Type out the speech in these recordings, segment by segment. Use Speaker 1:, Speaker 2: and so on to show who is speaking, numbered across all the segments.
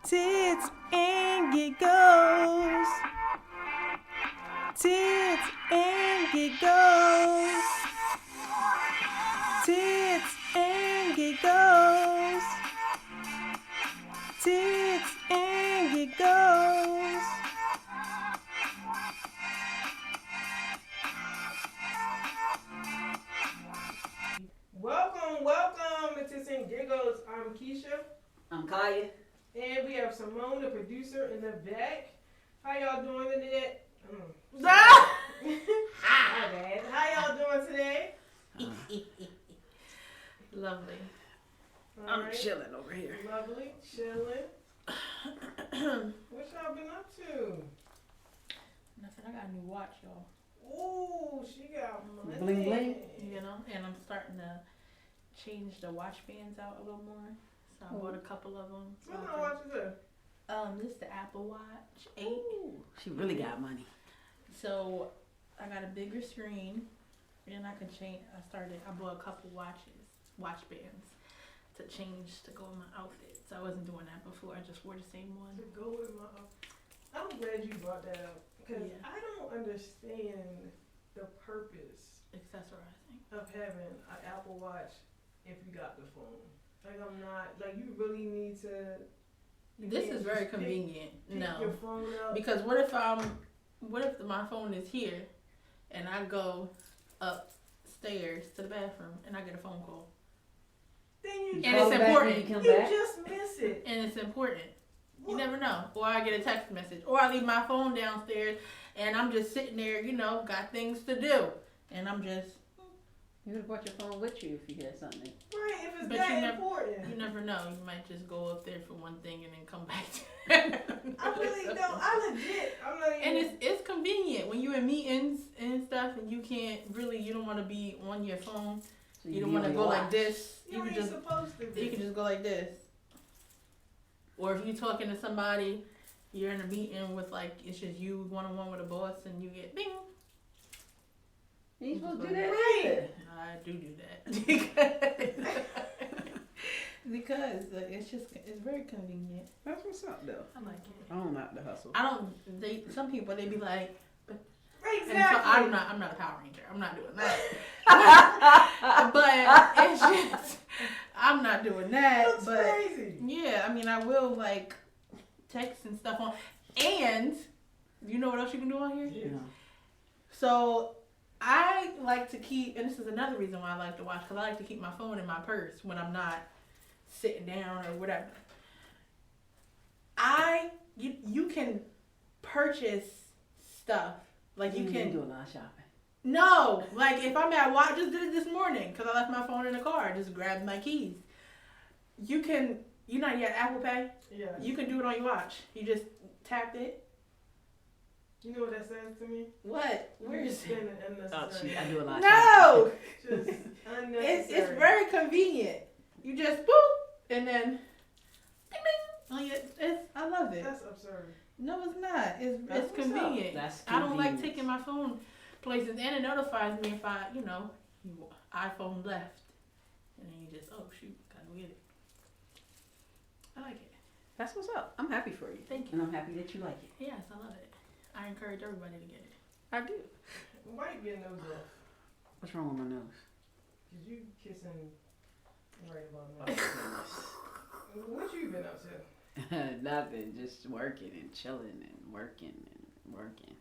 Speaker 1: Tits and giggles. Tits and giggles. Tits and giggles. Tits and giggles. Welcome to Tits and Giggles. I'm Keisha.
Speaker 2: I'm Kaya.
Speaker 1: And we have Simone, the producer, in the back. How y'all doing today?
Speaker 2: Ah!
Speaker 1: My bad. How y'all doing today?
Speaker 2: Lovely.
Speaker 1: All
Speaker 2: I'm
Speaker 1: right.
Speaker 2: chilling over here.
Speaker 1: Lovely. Chilling. What y'all been up to?
Speaker 3: Nothing. I got a new watch, y'all.
Speaker 1: Ooh, she got money.
Speaker 2: Bling bling.
Speaker 3: You know, and I'm starting to change the watch bands out a little more. So I bought a couple of them. So
Speaker 1: What kind of watch is that?
Speaker 3: this is the Apple Watch 8.
Speaker 2: Ooh, she really got money.
Speaker 3: So I got a bigger screen, and I can change. I bought a couple watch bands to change to go with my outfits. I wasn't doing that before. I just wore the same one.
Speaker 1: To go with my. I'm glad you brought that up because
Speaker 3: Yeah.
Speaker 1: I don't understand the purpose
Speaker 3: Accessorizing.
Speaker 1: of having an Apple Watch if you got the phone. Like I'm not like you really need to. You
Speaker 3: This
Speaker 1: can't
Speaker 3: is very
Speaker 1: just
Speaker 3: convenient.
Speaker 1: Pick
Speaker 3: No.
Speaker 1: your phone up.
Speaker 3: Because what if my phone is here and I go upstairs to the bathroom and I get a phone call?
Speaker 1: Then you
Speaker 3: And
Speaker 1: just,
Speaker 3: it's important.
Speaker 2: You come
Speaker 1: you
Speaker 2: back.
Speaker 1: just miss it.
Speaker 3: And it's important. You
Speaker 1: What?
Speaker 3: never know. Or I get a text message. Or I leave my phone downstairs and I'm just sitting there, got things to do. And I'm just,
Speaker 2: You would have brought your phone with you if you had something.
Speaker 1: Right, if it's
Speaker 3: But
Speaker 1: that
Speaker 3: you never-
Speaker 1: important.
Speaker 3: you never know. You might just go up there for one thing and then come back to
Speaker 1: I really don't. I legit. I'm not even.
Speaker 3: And it's convenient when you're in meetings and stuff and you don't want to be on your phone.
Speaker 2: So
Speaker 3: You don't want to go like this.
Speaker 1: you
Speaker 3: can
Speaker 1: ain't
Speaker 3: just
Speaker 1: supposed to be.
Speaker 3: You can just go like this. Or if you're talking to somebody, you're in a meeting with it's just you one-on-one with a boss and you get bing.
Speaker 2: You ain't supposed to do
Speaker 3: Right.
Speaker 2: that either.
Speaker 3: I do that. because it's very convenient.
Speaker 2: That's what's up, though.
Speaker 3: I like it.
Speaker 2: I don't like the hustle.
Speaker 3: Some people, they be like,
Speaker 1: Exactly.
Speaker 3: and so I'm not a Power Ranger. I'm not doing that. But it's just, I'm not doing that.
Speaker 1: That's
Speaker 3: but
Speaker 1: crazy.
Speaker 3: yeah, I mean, I will text and stuff on. And you know what else you can do on here?
Speaker 1: Yeah.
Speaker 3: So I like to keep, and this is another reason why I like to watch, because I like to keep my phone in my purse when I'm not sitting down or whatever. You can purchase stuff. You can
Speaker 2: do a lot of shopping.
Speaker 3: No, if I'm at watch, I just did it this morning because I left my phone in the car. I just grabbed my keys. You know, you have Apple Pay.
Speaker 1: Yeah.
Speaker 3: You can do it on your watch. You just tap it.
Speaker 1: You know what that says to me?
Speaker 3: What? Where is it?
Speaker 1: Spending
Speaker 2: Oh,
Speaker 1: unnecessary.
Speaker 2: I do a lot of
Speaker 3: No,
Speaker 1: Just unnecessary.
Speaker 3: it's very convenient. You just boop and then ding ding. I love it.
Speaker 1: That's absurd.
Speaker 3: No, it's not. It's
Speaker 1: That's what's
Speaker 3: convenient.
Speaker 2: That's
Speaker 3: I don't like
Speaker 2: convenient.
Speaker 3: taking my phone places, and it notifies me if iPhone left, and then you just shoot, gotta get it. I like it.
Speaker 2: That's what's up. I'm happy for you.
Speaker 3: Thank you.
Speaker 2: And I'm happy that you like it.
Speaker 3: Yes, I love it. I encourage everybody to get it.
Speaker 2: I do.
Speaker 1: Why you getting those off?
Speaker 2: What's wrong with my nose?
Speaker 1: Cause you kissing right about now. What you been up to?
Speaker 2: Nothing. Just working and chilling and working and working.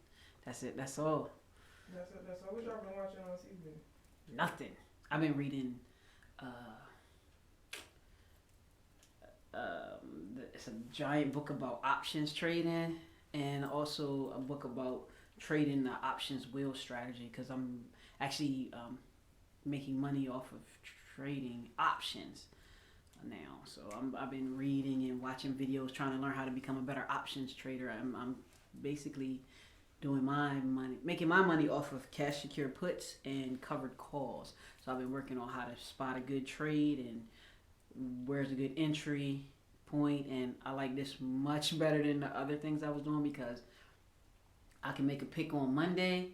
Speaker 2: That's it. That's all.
Speaker 1: That's all. What y'all been watching on TV?
Speaker 2: Nothing. I've been reading it's a giant book about options trading and also a book about trading the options wheel strategy because I'm actually making money off of trading options now. So I've been reading and watching videos trying to learn how to become a better options trader. I'm basically doing making my money off of cash secure puts and covered calls. So I've been working on how to spot a good trade and where's a good entry point, and I like this much better than the other things I was doing because I can make a pick on Monday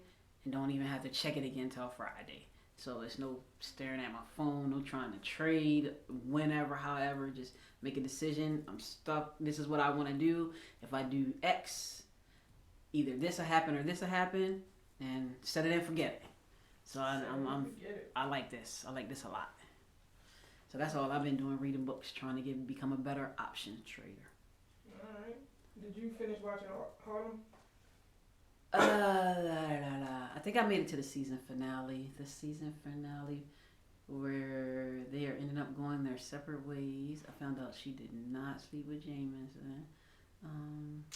Speaker 2: and don't even have to check it again till Friday. So it's no staring at my phone, no trying to trade whenever, however. Just make a decision. I'm stuck. This is what I want to do. If I do X, either this will happen or this will happen, and set it and forget it. So I like this. I like this a lot. So that's all I've been doing, reading books, trying to become a better options trader.
Speaker 1: All right. Did you finish watching Harlem?
Speaker 2: I think I made it to the season finale. The season finale where they are ending up going their separate ways. I found out she did not sleep with Jameson.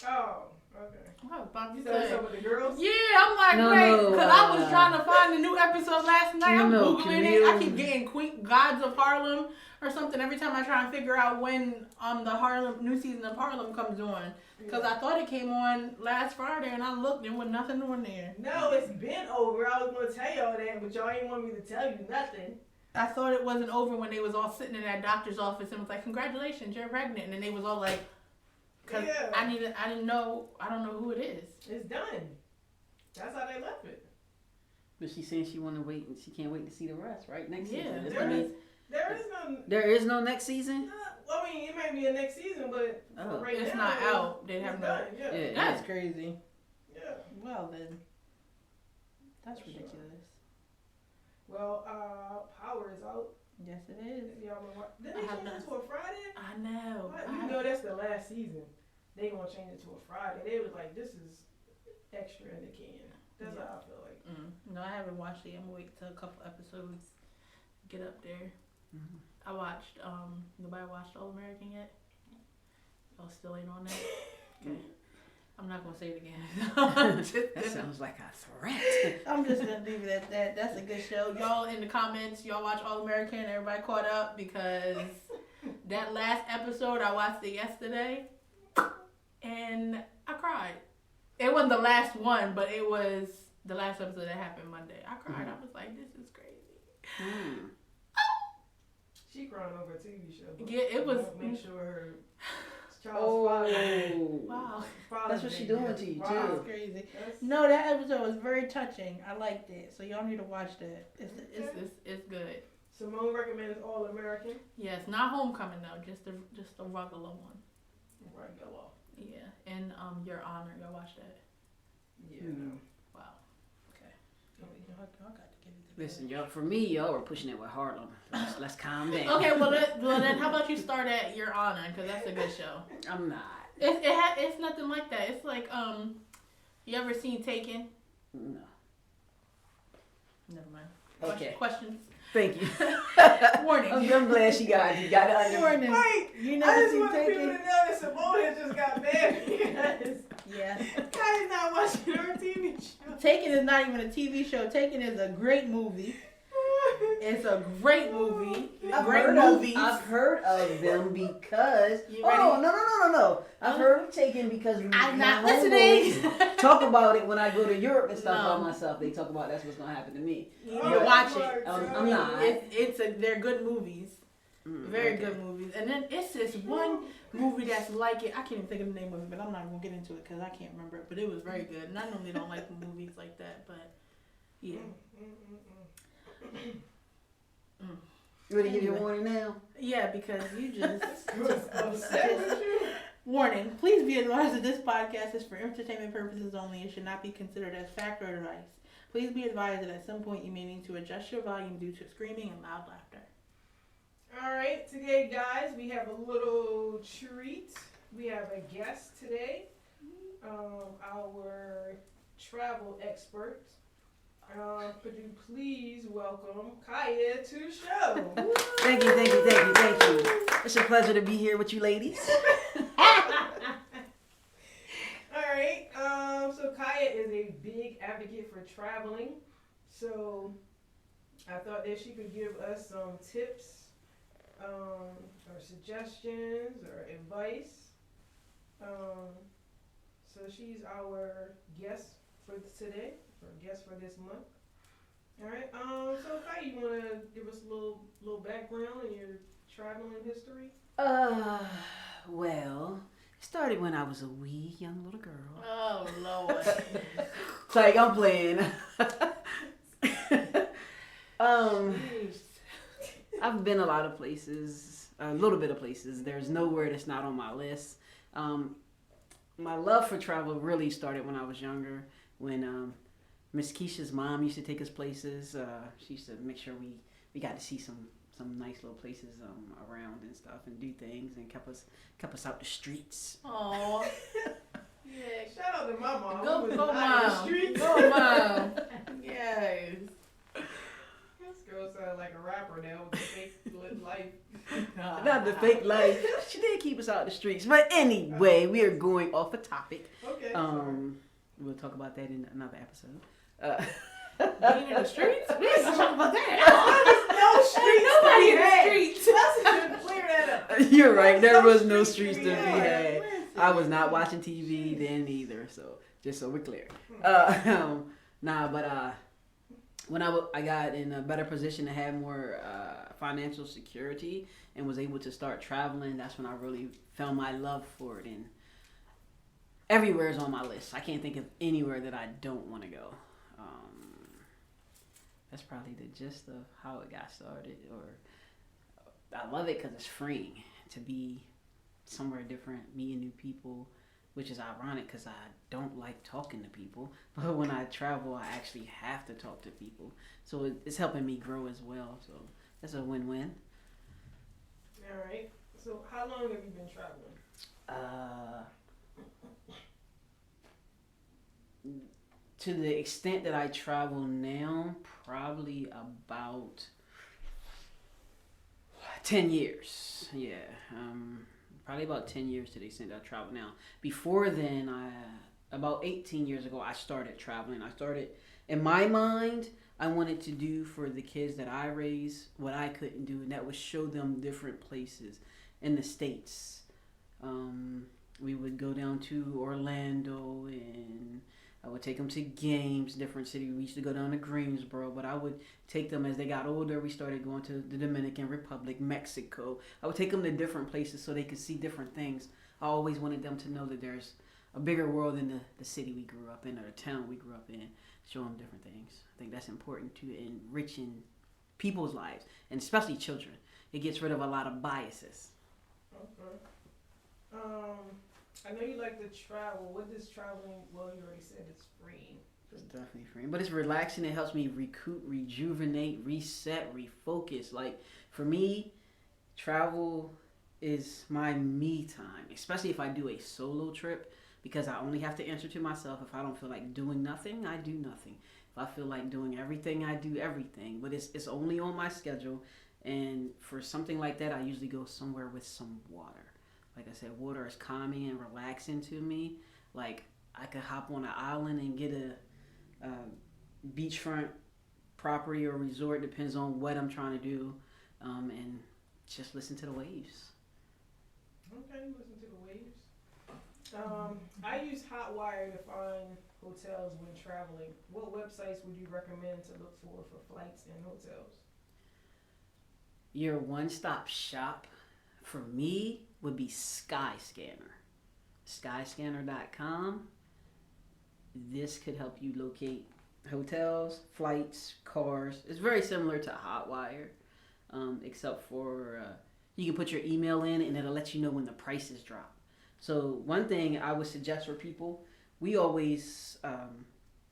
Speaker 1: Oh, okay.
Speaker 3: I was about to
Speaker 1: You said
Speaker 3: say.
Speaker 1: something with the girls?
Speaker 3: Yeah, I'm like,
Speaker 2: No,
Speaker 3: wait, because I was
Speaker 2: no,
Speaker 3: trying to find the new episode last night. I'm
Speaker 2: no,
Speaker 3: Googling it. I
Speaker 2: Camille.
Speaker 3: keep getting Queen Gods of Harlem or something every time I try and figure out when the new season of Harlem comes on. Because I thought it came on last Friday, and I looked, and there was nothing on there.
Speaker 1: No, it's been over. I was going to tell y'all that, but y'all ain't want me to tell you nothing.
Speaker 3: I thought it wasn't over when they was all sitting in that doctor's office and was like, congratulations, you're pregnant. And then they was all like, because
Speaker 1: Yeah.
Speaker 3: I don't know who it is.
Speaker 1: It's done. That's how they left it.
Speaker 2: But she's saying she want to wait and she can't wait to see the rest, right? Next
Speaker 3: Yeah,
Speaker 2: season. It's
Speaker 1: there
Speaker 2: gonna be-
Speaker 1: is- There is none.
Speaker 2: There is no next season?
Speaker 1: I mean, it might be a next season, but
Speaker 2: Oh.
Speaker 1: right
Speaker 3: It's
Speaker 1: now,
Speaker 3: not out. They
Speaker 1: it's
Speaker 3: have no.
Speaker 1: done. Yeah.
Speaker 2: Yeah.
Speaker 3: That's crazy.
Speaker 1: Yeah.
Speaker 3: Well then, that's
Speaker 1: For sure.
Speaker 3: ridiculous.
Speaker 1: Well, Power is out.
Speaker 3: Yes, it is.
Speaker 1: If y'all been watching. Did
Speaker 3: I
Speaker 1: they
Speaker 3: have
Speaker 1: change
Speaker 3: not.
Speaker 1: it to a Friday?
Speaker 3: I know.
Speaker 1: You know that's the last season. They gonna change it to a Friday. They was like, this is extra in the can. That's how I feel like.
Speaker 3: No, I haven't watched it. I'm gonna wait till a couple episodes get up there.
Speaker 2: Mhm.
Speaker 3: I watched. Nobody watched All American yet. Oh, still ain't on that. Okay. I'm not gonna say it again.
Speaker 2: That sounds like a threat.
Speaker 3: I'm just gonna leave it at that. That's a good show. Y'all in the comments, y'all watch All American. Everybody caught up because that last episode I watched it yesterday, and I cried. It wasn't the last one, but it was the last episode that happened Monday. I cried. I was like, this is crazy.
Speaker 1: She crying over a TV show. But
Speaker 3: Yeah, it was.
Speaker 1: Make sure her child's father.
Speaker 3: Wow,
Speaker 2: That's what she doing to you,
Speaker 1: Wow.
Speaker 2: too.
Speaker 3: that's crazy.
Speaker 1: That's-
Speaker 3: No, that episode was very touching. I liked it, so y'all need to watch that. It's good.
Speaker 1: Simone recommends All American.
Speaker 3: Yes, not Homecoming though, just the regular one.
Speaker 1: Regular.
Speaker 3: Yeah, and Your Honor, y'all watch that?
Speaker 1: Yeah.
Speaker 3: Wow. Okay. Y'all got to get it together.
Speaker 2: Listen, y'all, for me, y'all were pushing it with Harlem. Let's calm down.
Speaker 3: Okay, well then, how about you start at Your Honor, because that's a good show.
Speaker 2: I'm not.
Speaker 3: It's nothing like that. It's like you ever seen Taken?
Speaker 2: No.
Speaker 3: Never mind.
Speaker 2: Okay.
Speaker 3: Questions.
Speaker 2: Thank you.
Speaker 3: Warning.
Speaker 2: I'm glad she got it under.
Speaker 3: Warning.
Speaker 1: Wait,
Speaker 3: You
Speaker 1: I
Speaker 3: never
Speaker 1: just
Speaker 3: seen
Speaker 1: want people to
Speaker 3: Taken?
Speaker 1: know that Simone has just got mad because
Speaker 3: Yeah.
Speaker 1: Kai's not watching her TV show.
Speaker 3: Taken is not even a TV show. Taken is a great movie. It's a great movie. Great movies.
Speaker 2: I've heard of them because.
Speaker 3: You
Speaker 2: Oh,
Speaker 3: ready?
Speaker 2: no. I've heard of Taken because
Speaker 3: I'm
Speaker 2: my
Speaker 3: not listening.
Speaker 2: homeboys talk about it when I go to Europe and stuff
Speaker 3: No.
Speaker 2: by myself. They talk about that's what's going to happen to me.
Speaker 3: You need
Speaker 1: Oh
Speaker 3: to watch
Speaker 1: my
Speaker 3: it.
Speaker 1: God.
Speaker 2: I'm not.
Speaker 3: They're good movies. Very
Speaker 2: okay.
Speaker 3: good movies. And then it's this one movie that's like it. I can't even think of the name of it, but I'm not even going to get into it because I can't remember it. But it was very good. And I normally don't like movies like that, but yeah.
Speaker 2: You ready to give you a warning now?
Speaker 3: Yeah, because you just...
Speaker 1: Upset with you?
Speaker 3: Warning, please be advised that this podcast is for entertainment purposes only and should not be considered as fact or advice. Please be advised that at some point you may need to adjust your volume due to screaming and loud laughter.
Speaker 1: All right, today, guys, we have a little treat. We have a guest today, our travel expert. Could you please welcome Kaya to the show?
Speaker 2: Thank you. It's a pleasure to be here with you ladies.
Speaker 1: All right, so Kaya is a big advocate for traveling. So I thought that she could give us some tips, or suggestions, or advice. So she's our guest for today, or guest for this month. All right. So Kaya, you want to give us a little background in your traveling history?
Speaker 2: Well, it started when I was a wee young little girl.
Speaker 3: Oh, Lord.
Speaker 2: Like, I'm playing.
Speaker 3: Jeez.
Speaker 2: I've been a lot of places, a little bit of places. There's nowhere that's not on my list. My love for travel really started when I was younger, when Miss Keisha's mom used to take us places. She used to make sure we got to see some nice little places around and stuff and do things, and kept us out the streets.
Speaker 3: Aw. Yeah.
Speaker 1: Shout out to my mom.
Speaker 3: Go,
Speaker 1: who was
Speaker 3: go,
Speaker 1: out in the
Speaker 3: mom.
Speaker 1: streets.
Speaker 3: Go, mom. Yes.
Speaker 1: This girl sounds like a rapper now with the fake life.
Speaker 2: Not the fake life. She did keep us out the streets. But anyway, we are going off a topic.
Speaker 1: Okay.
Speaker 2: We'll talk about that in another episode.
Speaker 3: Being in the streets? We didn't talk about that.
Speaker 1: No streets.
Speaker 3: Nobody in
Speaker 1: to be
Speaker 3: the
Speaker 1: had.
Speaker 3: streets.
Speaker 1: Let's clear that up.
Speaker 2: You're right. There was no
Speaker 1: streets
Speaker 2: streets to be had. I was not watching TV then either. So just so we're clear. When I got in a better position to have more financial security and was able to start traveling, that's when I really found my love for it. And everywhere is on my list. I can't think of anywhere that I don't want to go. That's probably the gist of how it got started. Or I love it because it's freeing to be somewhere different, meeting new people, which is ironic because I don't like talking to people. But when I travel, I actually have to talk to people. So it's helping me grow as well. So that's a win-win.
Speaker 1: All right. So how long have you been traveling?
Speaker 2: To the extent that I travel now, probably about 10 years. Yeah. Probably about 10 years to the extent that I travel now. Before then, about 18 years ago, I started traveling. I started, in my mind, I wanted to do for the kids that I raised what I couldn't do, and that was show them different places in the States. We would go down to Orlando, and I would take them to games, different cities. We used to go down to Greensboro, but I would take them as they got older. We started going to the Dominican Republic, Mexico. I would take them to different places so they could see different things. I always wanted them to know that there's a bigger world than the city we grew up in or the town we grew up in. Show them different things. I think that's important to enriching people's lives, and especially children. It gets rid of a lot of biases.
Speaker 1: Okay. I know you like to travel. What does traveling, well, you already said it's freeing.
Speaker 2: It's definitely free. But it's relaxing. It helps me recoup, rejuvenate, reset, refocus. Like, for me, travel is my me time, especially if I do a solo trip, because I only have to answer to myself. If I don't feel like doing nothing, I do nothing. If I feel like doing everything, I do everything. But it's only on my schedule. And for something like that, I usually go somewhere with some water. Like I said, water is calming and relaxing to me. Like, I could hop on an island and get a beachfront property or resort, depends on what I'm trying to do, and just listen to the waves.
Speaker 1: Okay, listen to the waves. I use Hotwire to find hotels when traveling. What websites would you recommend to look for flights and hotels?
Speaker 2: Your one-stop shop for me would be Skyscanner. Skyscanner.com. This could help you locate hotels, flights, cars. It's very similar to Hotwire, except for you can put your email in and it'll let you know when the prices drop. So one thing I would suggest for people, we always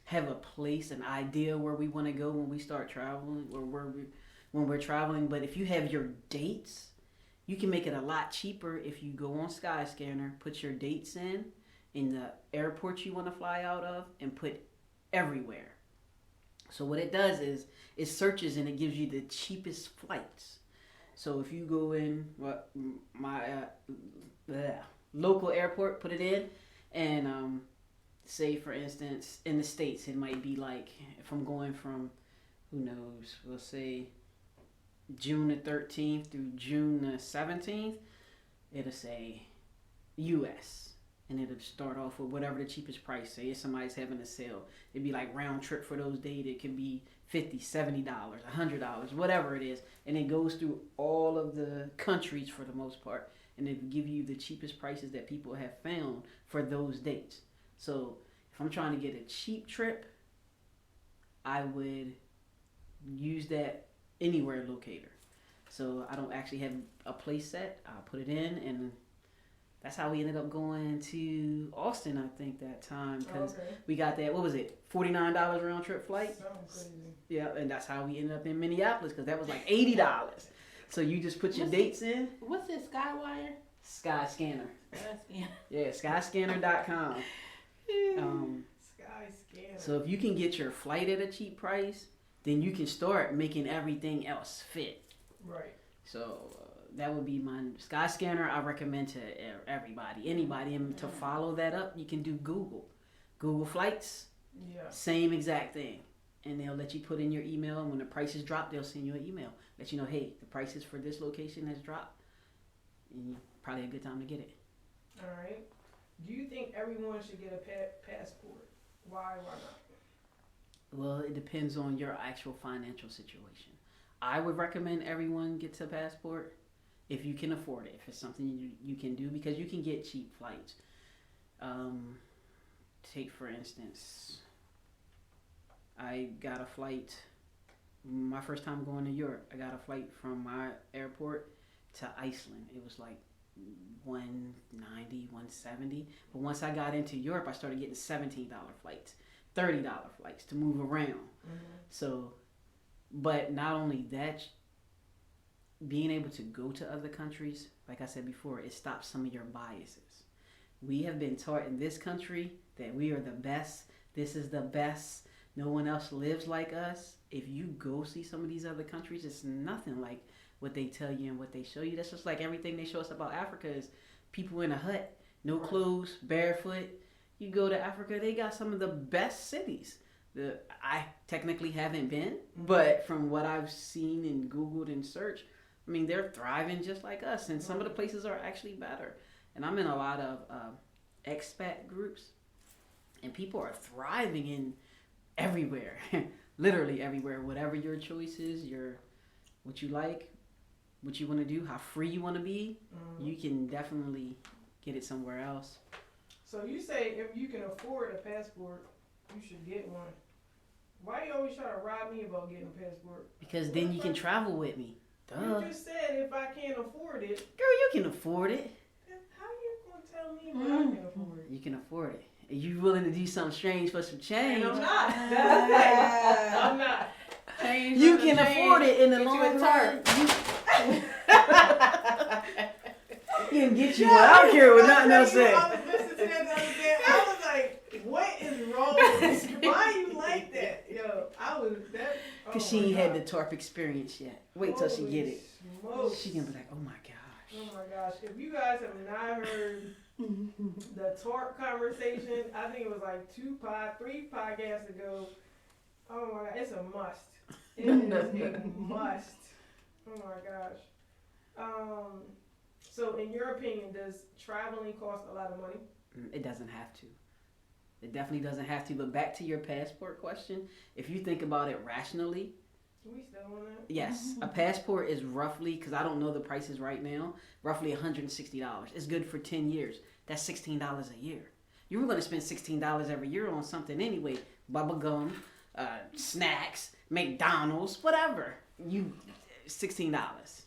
Speaker 2: have a place, an idea where we want to go when we start traveling or when we're traveling. But if you have your dates, you can make it a lot cheaper if you go on Skyscanner, put your dates in the airport you want to fly out of, and put everywhere. So what it does is it searches and it gives you the cheapest flights. So if you go in my local airport, put it in, and say for instance in the States it might be like, if I'm going from, who knows, we'll say June the 13th through June the 17th, it'll say US, and it'll start off with whatever the cheapest price. Say if somebody's having a sale, it'd be like round trip for those days, it can be $50, $70, $100, whatever it is, and it goes through all of the countries for the most part, and it will give you the cheapest prices that people have found for those dates. So if I'm trying to get a cheap trip, I would use that anywhere locator. So I don't actually have a place set. I'll put it in, and that's how we ended up going to Austin, I think, that time. Because we got that, what was it, $49 round trip flight?
Speaker 1: Sounds crazy.
Speaker 2: Yeah, and that's how we ended up in Minneapolis, because that was like $80. So you just put your dates in.
Speaker 3: What's this, Skywire?
Speaker 2: Skyscanner.
Speaker 3: Skyscanner.
Speaker 2: Yeah, skyscanner.com.
Speaker 1: Skyscanner.
Speaker 2: So if you can get your flight at a cheap price, then you can start making everything else fit.
Speaker 1: Right.
Speaker 2: So that would be my Skyscanner. I recommend to everybody, anybody, and to follow that up, you can do Google Flights.
Speaker 1: Yeah.
Speaker 2: Same exact thing, and they'll let you put in your email, and when the prices drop, they'll send you an email, let you know, hey, the prices for this location has dropped, and probably a good time to get it.
Speaker 1: All right. Do you think everyone should get a passport? Why not?
Speaker 2: Well, it depends on your actual financial situation. I would recommend everyone gets a passport if you can afford it, if it's something you can do, because you can get cheap flights. Take, for instance, I got a flight, my first time going to Europe, I got a flight from my airport to Iceland. It was like $190, $170. But once I got into Europe, I started getting $17 flights, $30 flights to move around.
Speaker 1: Mm-hmm.
Speaker 2: So, but not only that, being able to go to other countries, like I said before, it stops some of your biases. We have been taught in this country that we are the best. This is the best. No one else lives like us. If you go see some of these other countries, it's nothing like what they tell you and what they show you. That's just like everything they show us about Africa is people in a hut, no clothes, barefoot. You go to Africa, they got some of the best cities. I technically haven't been, but from what I've seen and Googled and searched, I mean, they're thriving just like us, and some of the places are actually better. And I'm in a lot of expat groups, and people are thriving in everywhere, literally everywhere. Whatever your choice is, what you like, what you want to do, how free you want to be, you can definitely get it somewhere else.
Speaker 1: So you say if you can afford a passport, you should get one. Why you always try to rob me about getting a passport?
Speaker 2: Because then you can travel with me. Duh.
Speaker 1: You just said if I can't afford it.
Speaker 2: Girl, you can afford it.
Speaker 1: How you gonna tell me what I can afford it?
Speaker 2: You can afford it. Are you willing to do something strange for some change?
Speaker 1: And I'm not. That's the thing. I'm not.
Speaker 3: Change
Speaker 2: You
Speaker 3: for
Speaker 2: can
Speaker 3: the
Speaker 2: afford
Speaker 3: change.
Speaker 2: it in the
Speaker 3: Get you
Speaker 2: long
Speaker 3: a
Speaker 2: run.
Speaker 3: tarp.
Speaker 2: You can get you one. I don't care what nothing else
Speaker 1: I
Speaker 2: says.
Speaker 1: was listening to that the other day. I was like, what is wrong with this? Why you like that? Yo, I was that.
Speaker 2: Because she ain't had the TARP experience yet. Wait till she get it.
Speaker 1: Smokes.
Speaker 2: She gonna be like, oh my gosh.
Speaker 1: Oh my gosh. If you guys have not heard the TARP conversation, I think it was like 3 podcasts ago. Oh my god, it's a must. It is a must. Oh my gosh. So in your opinion, does traveling cost a lot of money?
Speaker 2: It doesn't have to. It definitely doesn't have to. But back to your passport question, if you think about it rationally,
Speaker 1: We still on that?
Speaker 2: yes, a passport is roughly, because I don't know the prices right now, roughly $160. It's good for 10 years. That's $16 a year. You were going to spend $16 every year on something anyway. Bubble gum, snacks, McDonald's, whatever. $16.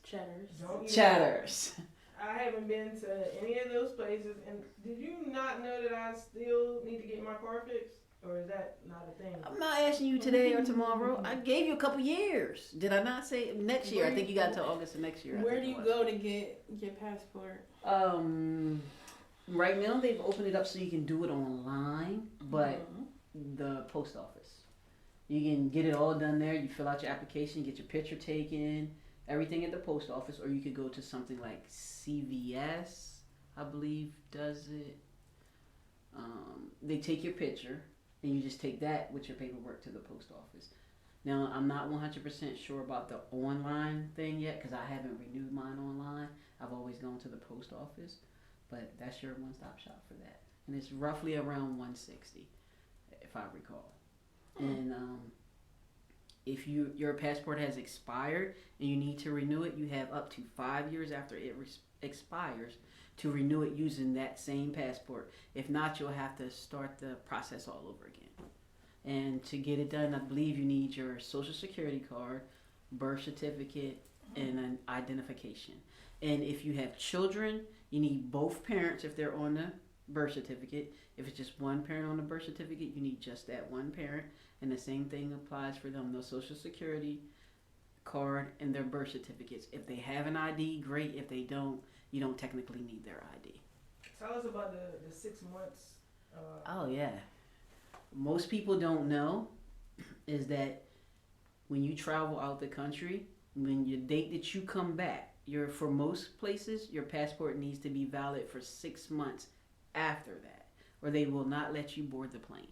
Speaker 3: Cheddars.
Speaker 1: Don't eat
Speaker 2: Cheddars.
Speaker 1: I haven't been to any of those places, and did you not know that I still need to get my car fixed, or is that not a thing?
Speaker 2: I'm not asking you today or tomorrow. I gave you a couple years. Did I not say next year? I think you got until August of next year.
Speaker 3: Where do you go to get your passport?
Speaker 2: Right now they've opened it up so you can do it online, but the post office. You can get it all done there. You fill out your application, get your picture taken, everything at the post office, or you could go to something like CVS, I believe, does it. They take your picture, and you just take that with your paperwork to the post office. Now, I'm not 100% sure about the online thing yet, because I haven't renewed mine online. I've always gone to the post office, but that's your one-stop shop for that. And it's roughly around $160, if I recall. And if your passport has expired and you need to renew it, you have up to 5 years after it expires to renew it using that same passport. If not, you'll have to start the process all over again. And to get it done, I believe you need your social security card, birth certificate, and an identification. And if you have children, you need both parents if they're on the birth certificate. If it's just one parent on the birth certificate, you need just that one parent. And the same thing applies for them, the social security card and their birth certificates. If they have an ID, great. If they don't, you don't technically need their ID.
Speaker 1: Tell us about the 6 months.
Speaker 2: Oh, yeah. Most people don't know is that when you travel out the country, when your date that you come back, for most places, your passport needs to be valid for 6 months after that, or they will not let you board the plane.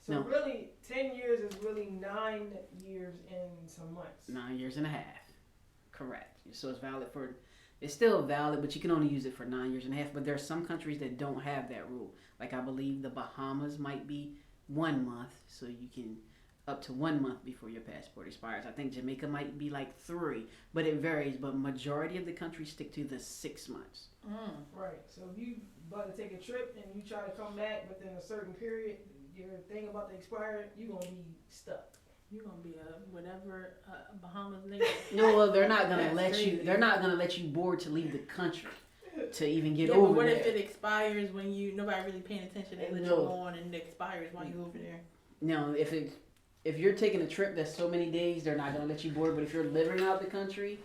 Speaker 1: So really, 10 years is really 9 years and some months.
Speaker 2: 9 years and a half. Correct. So it's still valid, but you can only use it for 9 years and a half. But there are some countries that don't have that rule. Like I believe the Bahamas might be 1 month, so you can up to 1 month before your passport expires. I think Jamaica might be like 3, but it varies. But majority of the countries stick to the 6 months.
Speaker 1: Right. So if you about to take a trip and you try to come back within a certain period, your thing about to expire, you're gonna be stuck.
Speaker 3: You're gonna be a Bahamas nigga.
Speaker 2: No, well, they're not gonna let you. They're not gonna let you board to leave the country to even get over
Speaker 3: but what
Speaker 2: there.
Speaker 3: if it expires when nobody really paying attention? They let you go on and it expires while you over there.
Speaker 2: No, if you're taking a trip that's so many days, they're not gonna let you board. But if you're living out the country,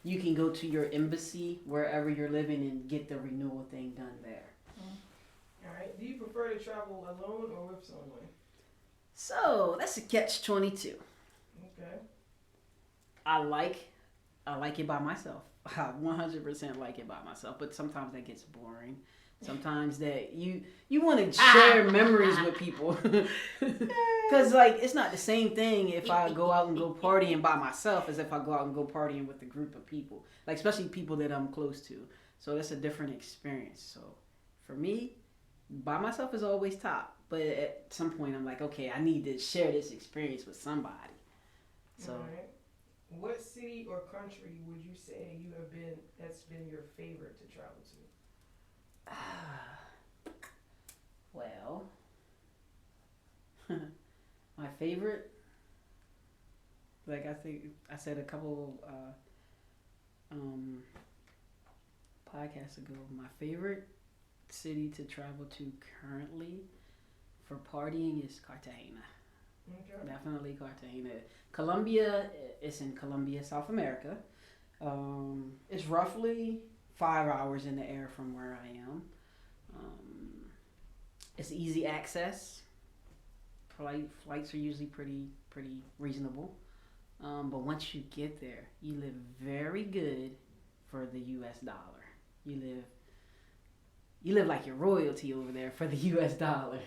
Speaker 2: you can go to your embassy wherever you're living and get the renewal thing done there.
Speaker 1: All right. Do you prefer to travel alone or with someone?
Speaker 2: So that's a catch-22.
Speaker 1: Okay.
Speaker 2: I like it by myself. I 100% like it by myself, but sometimes that gets boring. Sometimes that you want to share memories with people. Because, like, it's not the same thing if I go out and go partying by myself as if I go out and go partying with a group of people. Like, especially people that I'm close to. So that's a different experience. So for me, by myself is always top. But at some point, I'm like, okay, I need to share this experience with somebody. So,
Speaker 1: all right. What city or country would you say you have been that's been your favorite to travel to?
Speaker 2: Well, my favorite, like I think I said a couple podcasts ago, my favorite city to travel to currently for partying is Cartagena.
Speaker 1: Okay.
Speaker 2: Definitely Cartagena. Colombia, it's in Colombia, South America. It's roughly 5 hours in the air from where I am. It's easy access. Flights are usually pretty reasonable. But once you get there, you live very good for the U.S. dollar. You live like your royalty over there for the U.S. dollar.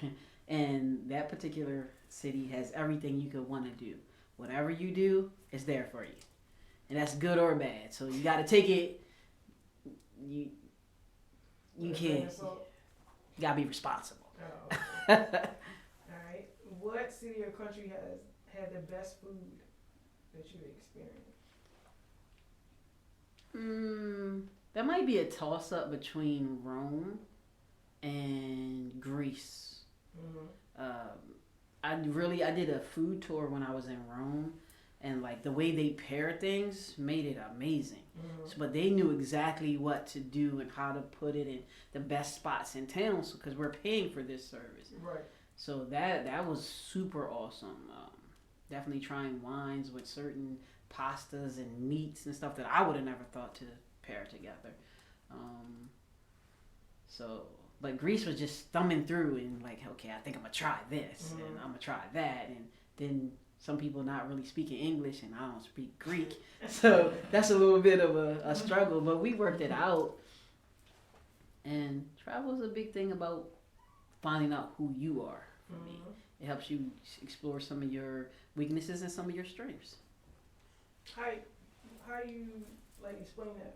Speaker 2: And that particular city has everything you could want to do. Whatever you do, it's there for you. And that's good or bad. So you got to take it. You can't. You got to be responsible.
Speaker 1: Oh, okay. All right. What city or country has had the best food that you've experienced?
Speaker 2: That might be a toss-up between Rome and Greece. I did a food tour when I was in Rome, and like the way they pair things made it amazing. But they knew exactly what to do and how to put it in the best spots in town, because we're paying for this service.
Speaker 1: Right.
Speaker 2: So that was super awesome. Definitely trying wines with certain pastas and meats and stuff that I would have never thought to pair together. But Greece was just thumbing through and like, okay, I think I'm going to try this and I'm going to try that. And then some people not really speaking English and I don't speak Greek. So that's a little bit of a struggle, but we worked it out. And travel is a big thing about finding out who you are for me. It helps you explore some of your weaknesses and some of your strengths.
Speaker 1: How do you explain that?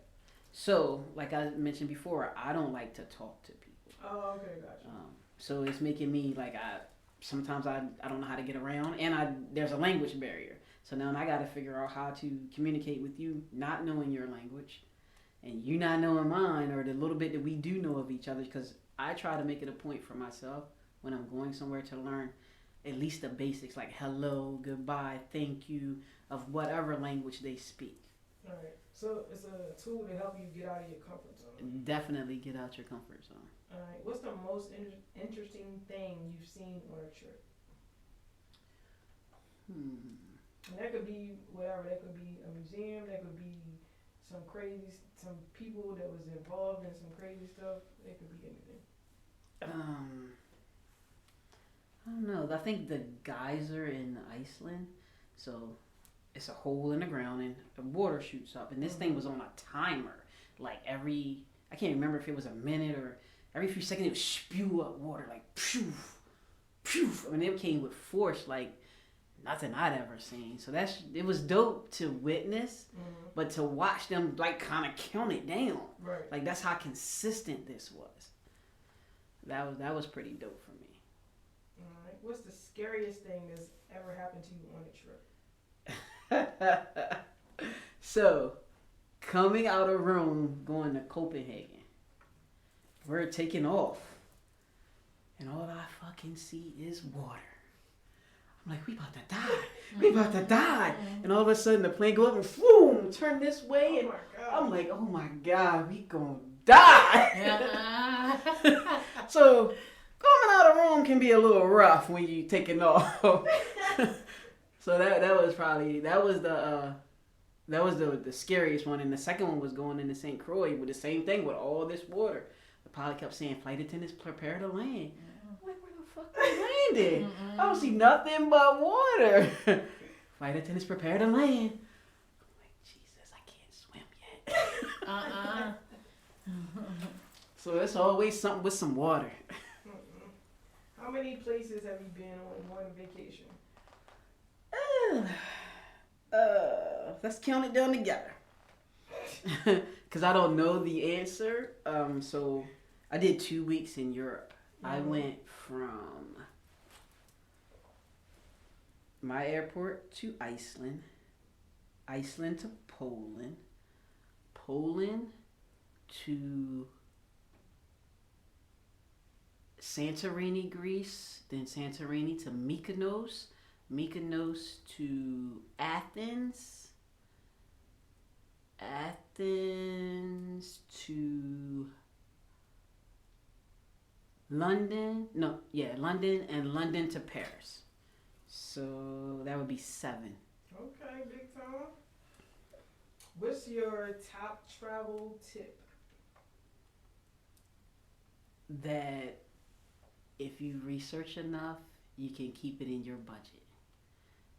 Speaker 2: So, like I mentioned before, I don't like to talk to people.
Speaker 1: Oh, okay, gotcha.
Speaker 2: So it's making me sometimes I don't know how to get around, and there's a language barrier. So now I got to figure out how to communicate with you, not knowing your language, and you not knowing mine, or the little bit that we do know of each other. Because I try to make it a point for myself when I'm going somewhere to learn at least the basics like hello, goodbye, thank you, of whatever language they speak.
Speaker 1: All right. So it's a tool to help you get out of your comfort zone.
Speaker 2: Definitely get out your comfort zone.
Speaker 1: All right. What's the most interesting thing you've seen on a trip? And that could be whatever. That could be a museum. That could be some people that was involved in some crazy stuff. It could be anything.
Speaker 2: I don't know. I think the geyser in Iceland. So it's a hole in the ground and the water shoots up. And this thing was on a timer. Like I can't remember if it was a minute or every few seconds it would spew up water like phew, phew. I mean, it came with force like nothing I'd ever seen. So it was dope to witness, but to watch them like kind of count it down.
Speaker 1: Right.
Speaker 2: Like that's how consistent this was. That was pretty dope for me.
Speaker 1: All right. What's the scariest thing that's ever happened to you on a trip?
Speaker 2: So, coming out of Rome, going to Copenhagen, we're taking off, and all I fucking see is water. I'm like, we about to die. We about to die. And all of a sudden, the plane go up and boom, turn this way, and I'm like, oh my God, we gonna die. So, coming out of Rome can be a little rough when you taking off. So that was the scariest one, and the second one was going into St. Croix with the same thing with all this water. The pilot kept saying, "Flight attendants, prepare to land." I'm like, where the fuck we landing? I don't see nothing but water. Flight attendants, prepare to land. I'm like, Jesus, I can't swim yet. So it's always something with some water.
Speaker 1: How many places have you been on one vacation?
Speaker 2: Let's count it down together. Because I don't know the answer. So I did 2 weeks in Europe. I went from my airport to Iceland, Iceland to Poland, Poland to Santorini, Greece, then Santorini to Mykonos, Mykonos to Athens, Athens to London, London, and London to Paris. So that would be 7.
Speaker 1: Okay, big time. What's your top travel tip?
Speaker 2: That if you research enough, you can keep it in your budget.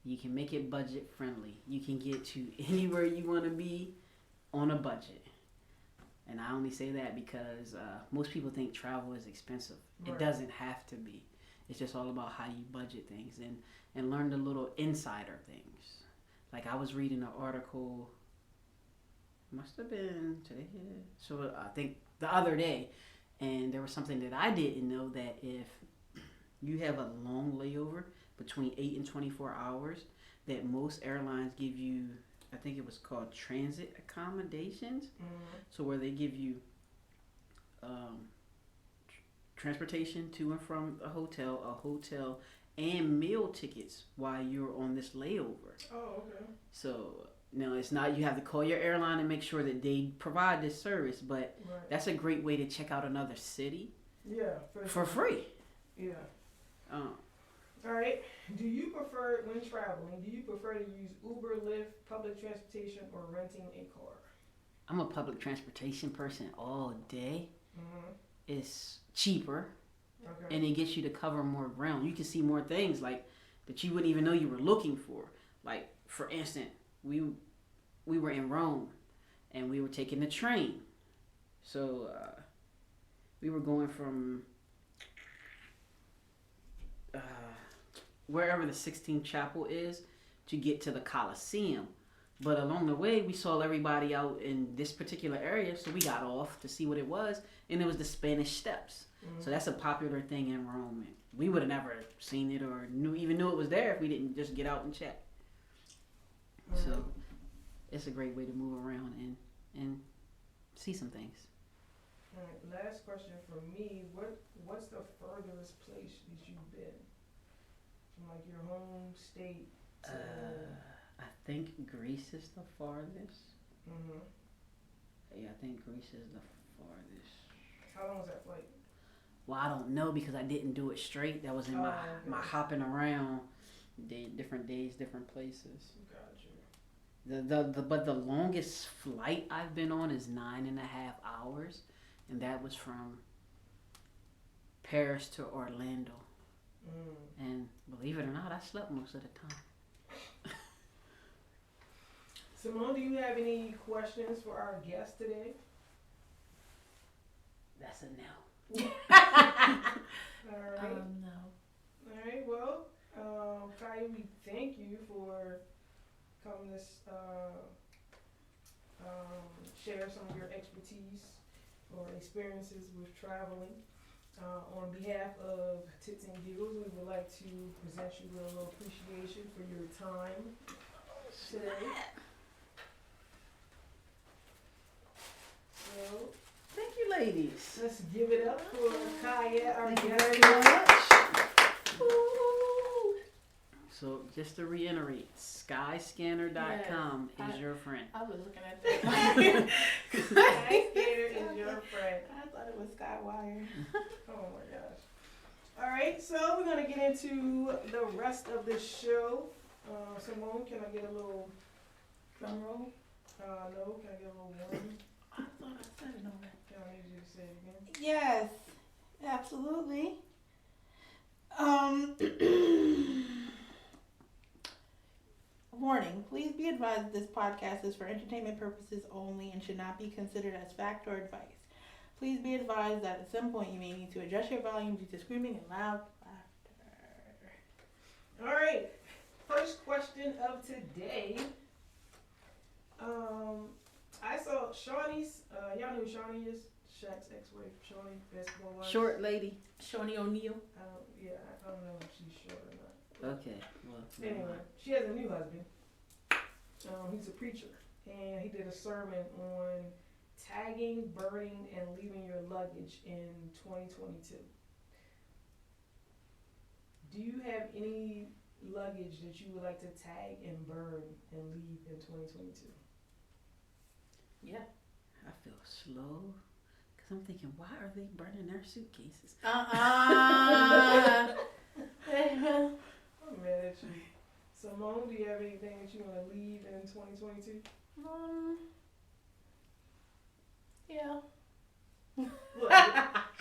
Speaker 2: You can make it budget friendly. You can get to anywhere you want to be on a budget. And I only say that because most people think travel is expensive. Right. It doesn't have to be. It's just all about how you budget things and learn the little insider things. Like I was reading an article, must have been today, so I think the other day, and there was something that I didn't know, that if you have a long layover between 8 and 24 hours, that most airlines give you, I think it was called transit accommodations. So where they give you transportation to and from a hotel, and meal tickets while you're on this layover.
Speaker 1: Oh, okay.
Speaker 2: So now it's not you have to call your airline and make sure that they provide this service, but that's a great way to check out another city.
Speaker 1: Yeah,
Speaker 2: for free.
Speaker 1: Yeah. All right. Do you prefer, when traveling, do you prefer to use Uber, Lyft, public transportation, or renting a car?
Speaker 2: I'm a public transportation person all day. It's cheaper, and it gets you to cover more ground. You can see more things like that you wouldn't even know you were looking for. Like, for instance, we were in Rome, and we were taking the train. So we were going from wherever the Sistine Chapel is to get to the Colosseum. But along the way, we saw everybody out in this particular area, so we got off to see what it was, and it was the Spanish Steps. So that's a popular thing in Rome. And we would have never seen it or even knew it was there if we didn't just get out and check. So it's a great way to move around and see some things.
Speaker 1: All right, last question for me. What's the furthest place that you've been? from like your home state to?
Speaker 2: I think Greece is the farthest.
Speaker 1: Mhm.
Speaker 2: Yeah, I think Greece is the farthest.
Speaker 1: How long was that flight?
Speaker 2: Well, I don't know because I didn't do it straight. That was in my hopping around, different days, different places.
Speaker 1: Gotcha.
Speaker 2: But the longest flight I've been on is 9.5 hours, and that was from Paris to Orlando. And believe it or not, I slept most of the time.
Speaker 1: Simone, do you have any questions for our guest today?
Speaker 2: That's a no.
Speaker 1: All right.
Speaker 3: No.
Speaker 1: All right. Well, Kaya, we thank you for coming to share some of your expertise or experiences with traveling. On behalf of Tits and Giggles, we would like to present you with a little appreciation for your time today. So,
Speaker 2: Thank you, ladies.
Speaker 1: let's give it up for Kaya, our
Speaker 2: Thank you
Speaker 1: guest.
Speaker 2: very much. So, just to reiterate, skyscanner.com
Speaker 3: Yes,
Speaker 2: is your friend.
Speaker 3: I was looking at that.
Speaker 1: Skyscanner is your friend.
Speaker 3: I thought it was Skywire.
Speaker 1: Oh my gosh. Alright, so we're going to get into the rest of the show. Simone, can I get a little
Speaker 3: Drum roll.
Speaker 1: no, can I get a little warning?
Speaker 3: I thought I said it already.
Speaker 1: Can I need you to say it again?
Speaker 3: Yes, absolutely. Warning, please be advised this podcast is for entertainment purposes only and should not be considered as fact or advice. Please be advised that at some point you may need to adjust your volume due to screaming and loud laughter.
Speaker 1: Alright, first question of today. I saw Shawnee's, y'all know who Shawnee is? Shaq's ex-wife, Shawnee, basketball wife.
Speaker 2: Short lady.
Speaker 3: Shawnee O'Neal.
Speaker 1: I don't know if she's short or not.
Speaker 2: Okay. Well,
Speaker 1: Anyway, she has a new husband. He's a preacher, and he did a sermon on tagging, burning, and leaving your luggage in 2022. Do you have any luggage that you would like to tag and burn and leave in 2022?
Speaker 2: Yeah. I feel slow because I'm thinking, why are they burning their suitcases?
Speaker 1: I'm mad at you. Simone, do you have anything that you want to leave in 2022?
Speaker 3: Yeah.
Speaker 1: What,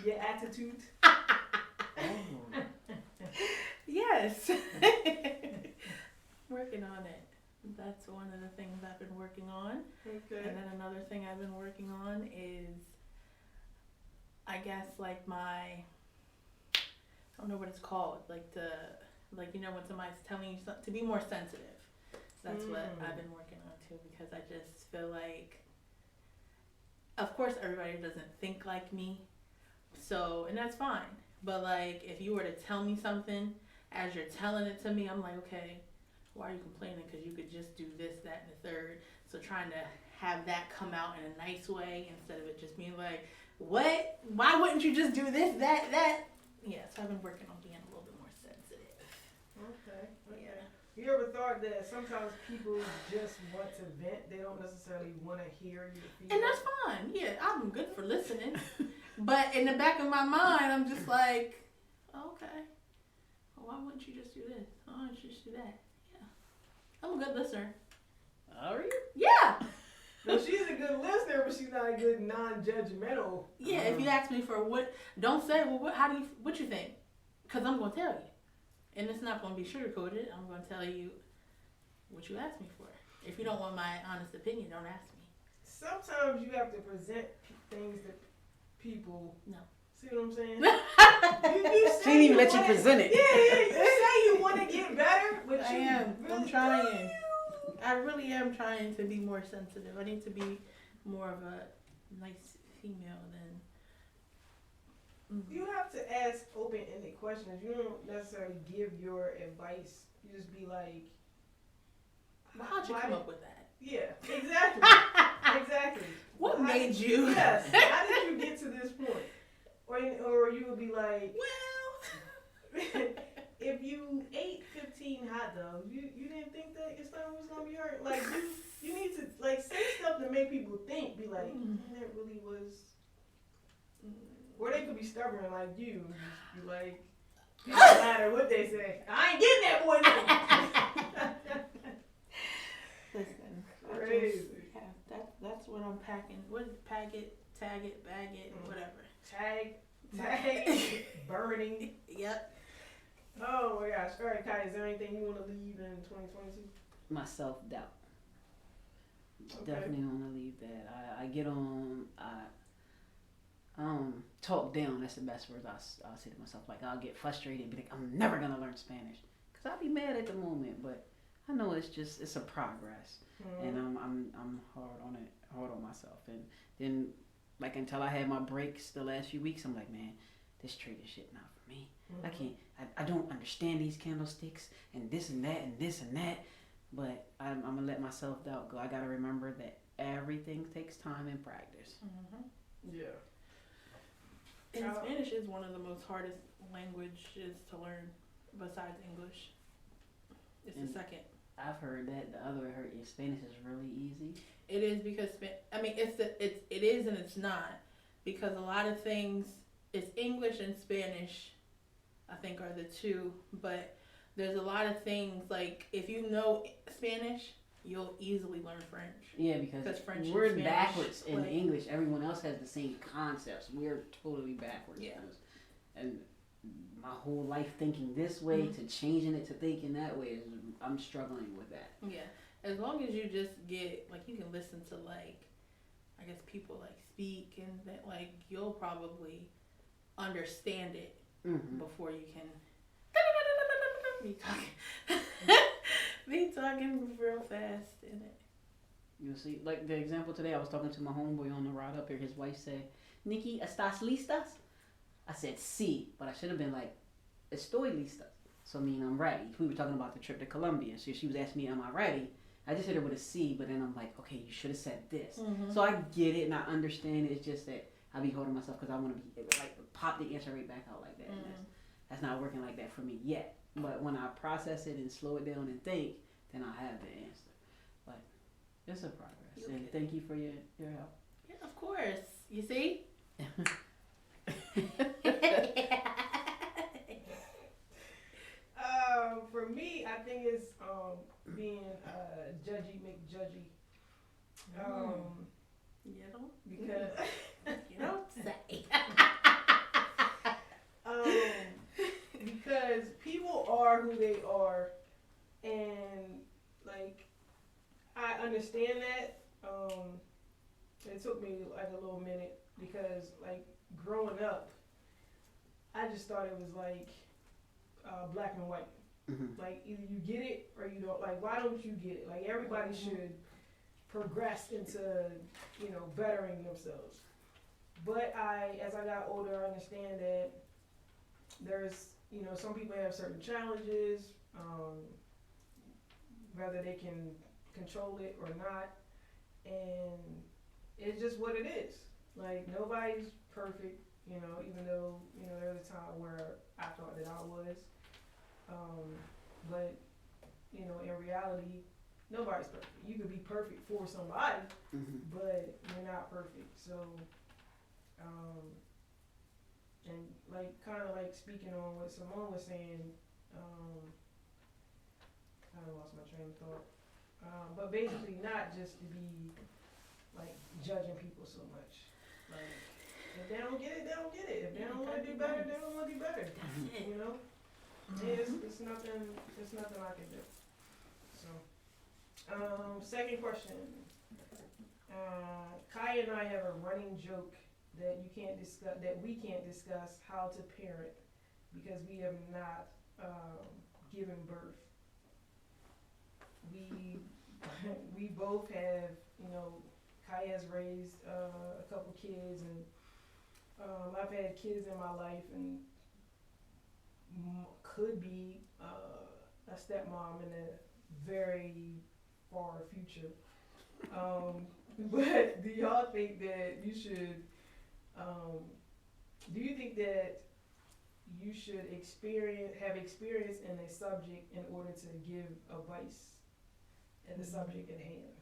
Speaker 1: your attitude?
Speaker 2: Oh.
Speaker 3: Yes. Working on it. That's one of the things I've been working on.
Speaker 1: Okay.
Speaker 3: And then another thing I've been working on is, I guess, like I don't know what it's called, when somebody's telling you something, to be more sensitive. That's what I've been working on too, because I just feel like, of course everybody doesn't think like me, so, and that's fine. But like, if you were to tell me something, as you're telling it to me, I'm like, okay, why are you complaining? Because you could just do this, that, and the third. So trying to have that come out in a nice way instead of it just being like, what? Why wouldn't you just do this, that? Yeah, so I've been working on being a little bit more sensitive.
Speaker 1: Okay.
Speaker 3: Yeah.
Speaker 1: You ever thought that sometimes people just want to vent? They don't necessarily want to hear your feedback.
Speaker 3: And that's fine. Yeah, I'm good for listening. But in the back of my mind, I'm just like, oh, okay. Well, why wouldn't you just do this? Why wouldn't you just do that? Yeah. I'm a good listener.
Speaker 2: Are you?
Speaker 3: Yeah.
Speaker 1: No, she's a good listener, but she's not a good non-judgmental.
Speaker 3: Yeah, if you ask me for what, don't say, well, what you think? Because I'm going to tell you. And it's not going to be sugar-coated. I'm going to tell you what you asked me for. If you don't want my honest opinion, don't ask me.
Speaker 1: Sometimes you have to present things that people...
Speaker 3: No.
Speaker 1: See what I'm saying? you
Speaker 2: She didn't even let you present it.
Speaker 1: Yeah, you say you want to get better, but
Speaker 3: I
Speaker 1: you
Speaker 3: am.
Speaker 1: really
Speaker 3: I'm trying. I really am trying to be more sensitive. I need to be more of a nice female than...
Speaker 1: You have to ask open-ended questions. You don't necessarily give your advice. You just be like...
Speaker 3: Well, how'd you come up with that?
Speaker 1: Yeah, exactly. Exactly.
Speaker 3: What made you?
Speaker 1: Yes. How did you get to this point? Or you would be like...
Speaker 3: Well...
Speaker 1: if you ate not though. You didn't think that your stomach was gonna be hurt. Like you need to like say stuff to make people think. Be like, that really was. Or they could be stubborn like you. Be like, it doesn't matter what they say. I ain't getting that boy nothing.
Speaker 3: Listen,
Speaker 1: Crazy.
Speaker 3: That's what I'm packing. What pack it, tag it, bag it, whatever.
Speaker 1: Tag, burning.
Speaker 3: Yep.
Speaker 1: Oh my gosh. All right, Kai, is there anything you want to leave in 2022?
Speaker 2: My self-doubt.
Speaker 1: Okay.
Speaker 2: Definitely want to leave that. I get on, talk down. That's the best words I'll say to myself. Like, I'll get frustrated and be like, I'm never going to learn Spanish. Because I'll be mad at the moment, but I know it's a progress. And I'm hard on myself. And then, like, until I had my breaks the last few weeks, I'm like, man, this trading shit not for me. I don't understand these candlesticks and this and that and this and that. But I'm going to let my self-doubt go. I got to remember that everything takes time and practice.
Speaker 1: Yeah.
Speaker 3: And Spanish is one of the most hardest languages to learn besides English. It's the second.
Speaker 2: I've heard that. The other way I heard Spanish is really easy.
Speaker 3: It is because it is and it's not, because a lot of things, it's English and Spanish, I think, are the two, but there's a lot of things, like, if you know Spanish, you'll easily learn French.
Speaker 2: Yeah, because
Speaker 3: French
Speaker 2: we're
Speaker 3: and Spanish,
Speaker 2: backwards in English. Everyone else has the same concepts. We're totally backwards.
Speaker 3: Yeah.
Speaker 2: And my whole life thinking this way to changing it to thinking that way, I'm struggling with that.
Speaker 3: Yeah. As long as you just get, like, you can listen to, like, I guess people, like, speak, and that, like, you'll probably understand it before you can be talking real fast in it.
Speaker 2: You'll see, like the example today, I was talking to my homeboy on the ride up here. His wife said, Nikki, ¿estás listas? I said, sí, but I should have been like, estoy lista. So I mean, I'm ready. We were talking about the trip to Colombia. So she was asking me, am I ready? I just hit her with a C, but then I'm like, okay, you should have said this. So I get it and I understand it. It's just that I be holding myself because I want to be like pop the answer right back out like that. And that's not working like that for me yet. But when I process it and slow it down and think, then I'll have the answer. But it's a progress.
Speaker 3: Okay.
Speaker 2: And thank you for your help.
Speaker 3: Yeah, of course. You see?
Speaker 1: For me, I think it's being judgy, McJudgy.
Speaker 3: You don't?
Speaker 1: Because
Speaker 3: You don't say.
Speaker 1: because people are who they are, and like I understand that. It took me like a little minute because like growing up, I just thought it was like black and white. Like either you get it or you don't. Like why don't you get it? Like everybody should progress into bettering themselves. But as I got older, I understand that there's some people have certain challenges, whether they can control it or not, and it's just what it is. Like nobody's perfect, even though there was a time where I thought that I was, but in reality, nobody's perfect. You could be perfect for somebody, but you're not perfect. So, and like kind of like speaking on what Simone was saying, kind of lost my train of thought. But basically, not just to be like judging people so much. Like if they don't get it, they don't get it. If they don't want to do better, they don't want to do better. It's nothing. It's nothing I can do. So, second question. Kaya and I have a running joke that we can't discuss how to parent because we have not given birth. We both have, Kaya has raised a couple kids, and I've had kids in my life, and could be a stepmom in a very far future. But do y'all think that you should? Do you think that you should have experience in a subject in order to give advice in the subject at hand?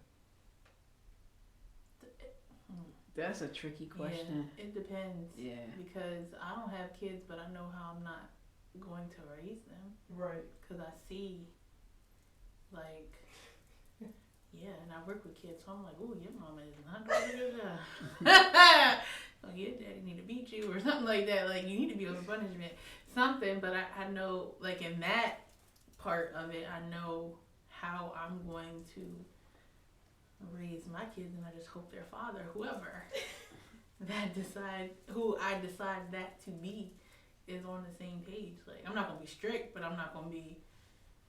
Speaker 2: That's a tricky question.
Speaker 3: Yeah, it depends.
Speaker 2: Yeah.
Speaker 3: Because I don't have kids, but I know how I'm not going to raise them.
Speaker 1: Right.
Speaker 3: Because I see, like, yeah, and I work with kids, so I'm like, ooh, your mama is not doing a good job. Oh, your daddy need to beat you or something like that. Like, you need to be on punishment. Something, but I know, like, in that part of it, I know how I'm going to raise my kids, and I just hope their father, whoever who I decide that to be, is on the same page. Like, I'm not gonna be strict, but I'm not gonna be,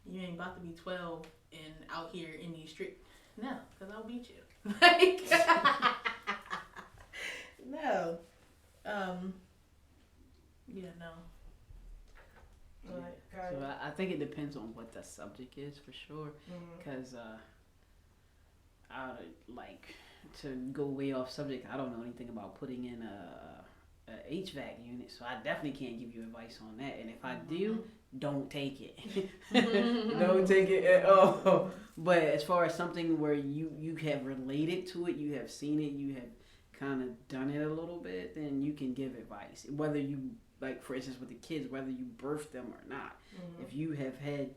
Speaker 3: you ain't about to be 12 and out here in these streets. No, because I'll beat you. Like, no. Yeah, no.
Speaker 1: Right.
Speaker 2: So I think it depends on what the subject is for sure. Because I like to go way off subject. I don't know anything about putting in a HVAC unit, so I definitely can't give you advice on that. And if I do, don't take it. Don't take it at all. But as far as something where you have related to it, you have seen it, you have kind of done it a little bit, then you can give advice. Whether you, like for instance with the kids, whether you birthed them or not. If you have had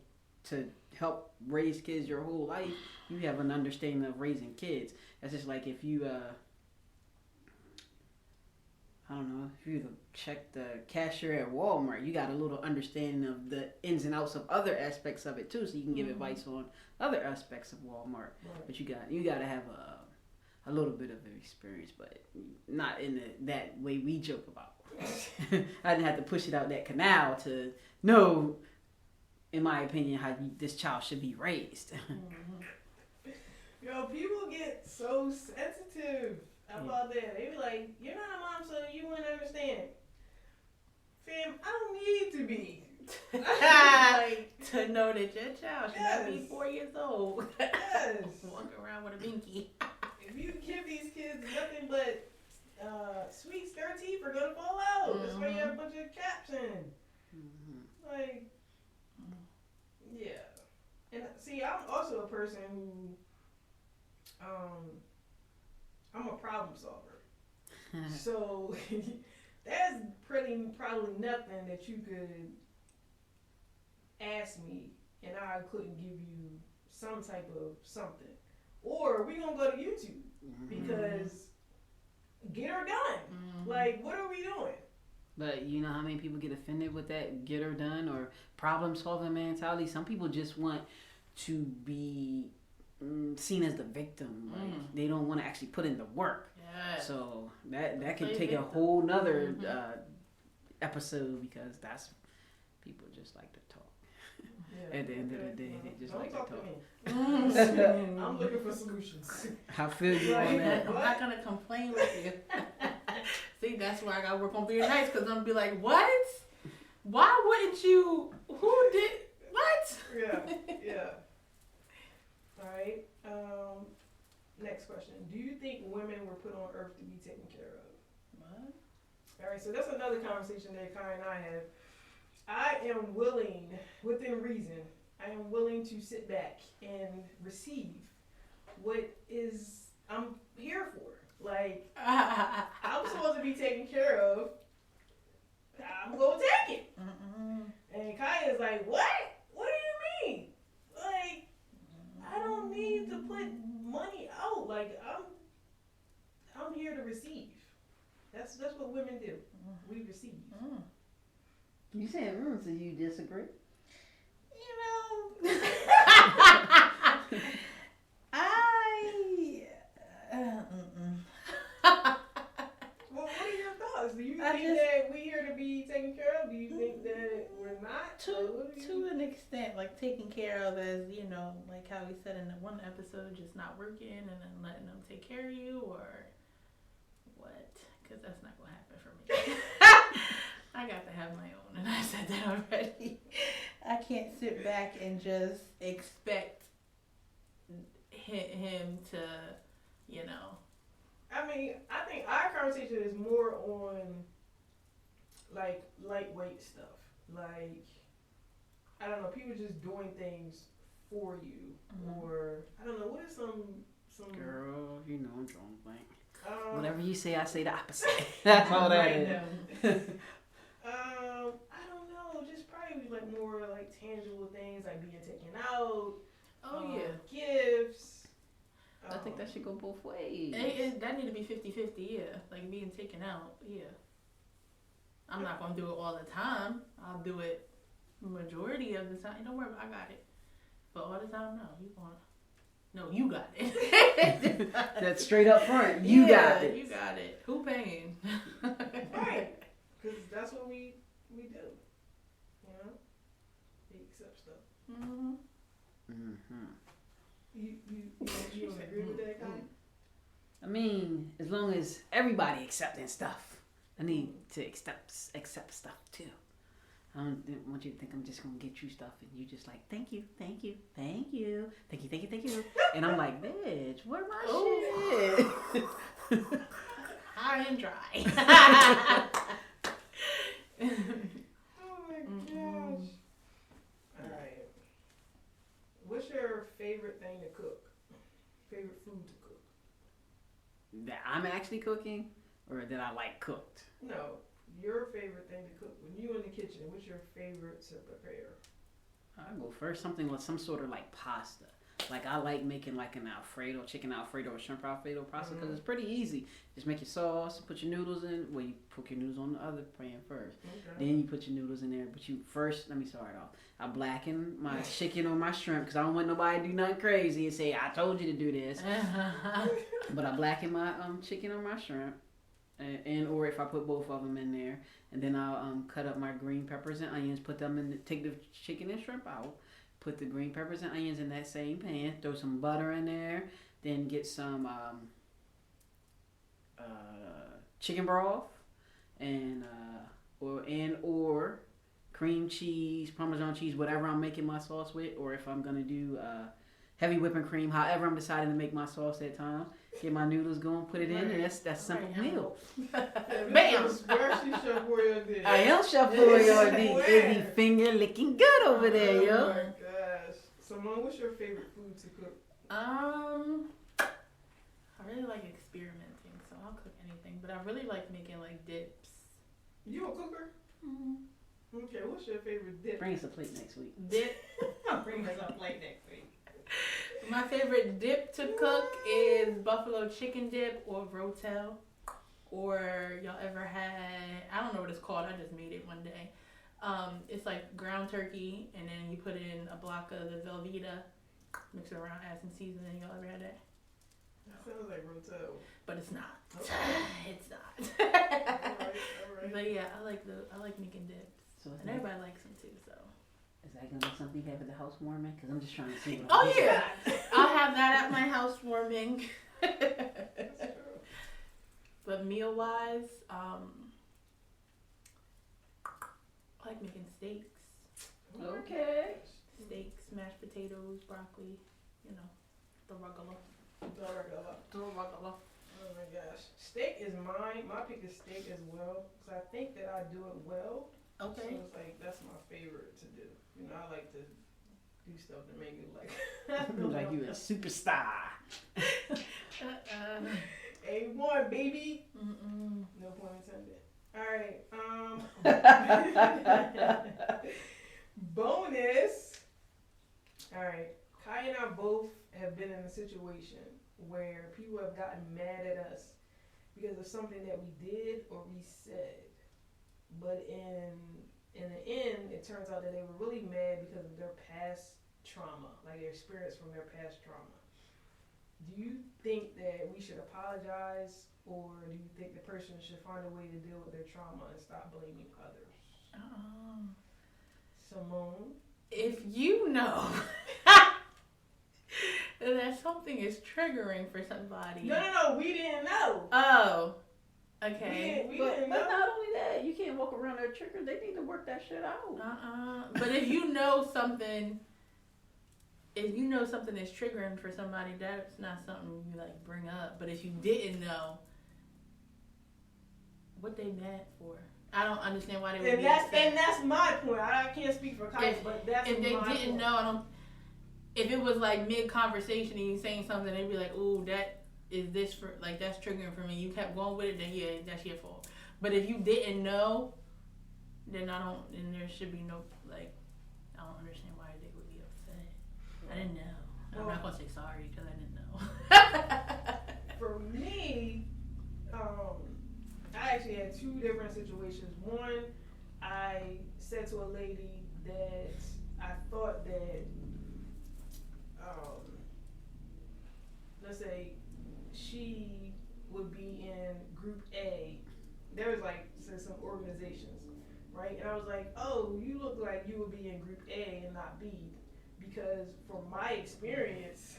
Speaker 2: to help raise kids your whole life, you have an understanding of raising kids. That's just like if you I don't know, if you check the cashier at Walmart, you got a little understanding of the ins and outs of other aspects of it too, so you can give advice on other aspects of Walmart. Right. But you got to have a little bit of experience, but not in that way we joke about. I didn't have to push it out that canal to know, in my opinion, how this child should be raised.
Speaker 1: Yo, people get so sensitive about that. They be like, you're not a mom, so you wouldn't understand. Fam, I don't need to be.
Speaker 3: Like, to know that your child should not be 4 years old.
Speaker 1: Yes.
Speaker 3: Walking around with a binky.
Speaker 1: If you give these kids nothing but sweets, their teeth are gonna fall out. That's why you have a bunch of caps in. Like, yeah. And see, I'm also a person who, I'm a problem solver. So that's probably nothing that you could ask me and I couldn't give you some type of something. Or we gonna go to YouTube because get her done. Like, what are we doing?
Speaker 2: But you know how many people get offended with that get her done or problem solving mentality? Some people just want to be seen as the victim. Like, they don't want to actually put in the work.
Speaker 3: Yes.
Speaker 2: So that can take a whole nother episode, because that's, people just like to talk. Yeah. At the end of the day, they just like to talk.
Speaker 1: I'm looking for solutions.
Speaker 2: I feel you on that.
Speaker 3: I'm not gonna complain with you. See, that's why I gotta work on being nice, because I'm gonna be like, what? Why wouldn't you? Who did what?
Speaker 1: Yeah. All right. Next question. Do you think women were put on earth to be taken care of?
Speaker 3: What?
Speaker 1: All right. So that's another conversation that Kai and I have. I am willing, within reason, I am willing to sit back and receive what is I'm here for. Like, I'm supposed to be taken care of. I'm going to take it. And Kai is like, what? What do you mean? Like, I don't need to put money out. Like, I'm here to receive. That's what women do. We receive.
Speaker 2: You said so you disagree?
Speaker 3: You know,
Speaker 1: Well, what are your thoughts? Do you think that we're here to be taken care of? Do you think that we're not?
Speaker 3: To an extent, like taken care of, as you know, like how we said in the one episode, just not working and then letting them take care of you, or what? Because that's not gonna happen for me. I got to have my own, and I said that already. I can't sit back and just expect him to, you know.
Speaker 1: I mean, I think our conversation is more on like lightweight stuff. Like, I don't know, people just doing things for you, or I don't know. What is some
Speaker 2: Girl, you know I'm drawing blank.
Speaker 1: Whatever
Speaker 2: you say, I say the opposite. That's all that
Speaker 1: right
Speaker 2: is.
Speaker 1: I don't know. Just probably like more like tangible things, like being taken out. Gifts.
Speaker 2: I think that should go both ways.
Speaker 3: That need to be 50-50, yeah. Like being taken out, yeah. I'm not gonna do it all the time. I'll do it majority of the time. Don't worry, I got it. But all the time, no. You got it.
Speaker 2: That's straight up front. You got it.
Speaker 3: You got it. Who paying?
Speaker 1: Right. Because that's what we do. You know? We accept stuff.
Speaker 3: Mm-hmm.
Speaker 1: You don't agree with that, Kai?
Speaker 2: I mean, as long as everybody accepting stuff, I need to accept stuff too. I don't want you to think I'm just gonna get you stuff and you just like, thank you. And I'm like, bitch, where my shit?
Speaker 3: High and dry.
Speaker 1: Oh my gosh. Alright. What's your favorite thing to cook? Favorite food to cook?
Speaker 2: That I'm actually cooking or that I like cooked?
Speaker 1: No. Your favorite thing to cook. When you in the kitchen, what's your favorite to prepare?
Speaker 2: I go first something with some sort of like pasta. Like I like making like an Alfredo, chicken Alfredo or shrimp Alfredo pasta because it's pretty easy. Just make your sauce, put your noodles in. Well, you put your noodles on the other pan first. Okay. Then you put your noodles in there. But you first, let me start off. I blacken my chicken or my shrimp because I don't want nobody to do nothing crazy and say, I told you to do this. But I blacken my chicken or my shrimp. And or if I put both of them in there. And then I'll cut up my green peppers and onions, put them in, take the chicken and shrimp out. Put the green peppers and onions in that same pan. Throw some butter in there. Then get some chicken broth and or cream cheese, Parmesan cheese, whatever I'm making my sauce with. Or if I'm gonna do heavy whipping cream, however I'm deciding to make my sauce that time. Get my noodles going, put it in, and that's simple meal.
Speaker 1: Bam! Where's Chef Boyardee D?
Speaker 2: I am Chef Boyardee D. It be finger licking good over there, yo.
Speaker 1: Oh my gosh. Simone, what's your favorite food to cook?
Speaker 3: I really like experimenting, so I'll cook anything. But I really like making like dips.
Speaker 1: You a cooker? Mm-hmm. Okay, what's your favorite dip?
Speaker 2: Bring us a plate next week.
Speaker 3: Dip.
Speaker 1: I'll bring us a plate next week.
Speaker 3: My favorite dip to cook is buffalo chicken dip or rotel. Or y'all ever had, I don't know what it's called, I just made it one day. It's like ground turkey and then you put in a block of the Velveeta, mix it around, add some seasoning. Y'all ever had that?
Speaker 1: That sounds like rotel.
Speaker 3: But it's not.
Speaker 1: Okay.
Speaker 3: It's not.
Speaker 1: All right.
Speaker 3: But yeah, I like making dips. So and everybody likes them too, so.
Speaker 2: Is that gonna be something you have at the housewarming? Because I'm just trying to see what
Speaker 3: Oh yeah, I'll have that at my housewarming.
Speaker 1: That's true.
Speaker 3: But meal wise, I like making steaks.
Speaker 2: Okay.
Speaker 3: Steaks, mashed potatoes, broccoli, you know, the regular.
Speaker 1: Oh my gosh. Steak is mine. My pick is steak as well. Because I think that I do it well.
Speaker 3: Okay.
Speaker 1: So it's like, that's my favorite to do. You know, I like to do stuff to make it like...
Speaker 2: like you a superstar.
Speaker 1: A1, baby.
Speaker 3: Mm-mm.
Speaker 1: No pun intended. Alright, bonus. Alright, Kai and I both have been in a situation where people have gotten mad at us because of something that we did or we said. But in the end, it turns out that they were really mad because of their past trauma, like their experience from their past trauma. Do you think that we should apologize, or do you think the person should find a way to deal with their trauma and stop blaming others? Simone?
Speaker 3: If you know that something is triggering for somebody.
Speaker 1: No, we didn't know.
Speaker 3: Oh, okay.
Speaker 1: We
Speaker 2: But
Speaker 1: didn't know.
Speaker 2: not only that, you can't walk around there triggered. They need to work that shit out.
Speaker 3: But if you know something, is triggering for somebody, that's not something you like bring up. But if you didn't know, what they mad for? I don't understand why they would
Speaker 1: And
Speaker 3: be
Speaker 1: that's
Speaker 3: upset.
Speaker 1: and that's my point. I can't speak for Kaya, but that's
Speaker 3: If they
Speaker 1: my
Speaker 3: didn't
Speaker 1: point.
Speaker 3: know, I don't. If it was like mid conversation and you saying something, they'd be like, "Ooh, that is this for like that's triggering for me." You kept going with it, then yeah, that's your fault. But if you didn't know, then then there should be no like. I don't understand why they would be upset. I didn't know. I'm not gonna say sorry because I didn't know.
Speaker 1: For me, I actually had two different situations. One, I said to a lady that I thought that, let's say, she would be in Group A. There was like some organizations, right? And I was like, oh, you look like you would be in Group A and not B, because from my experience,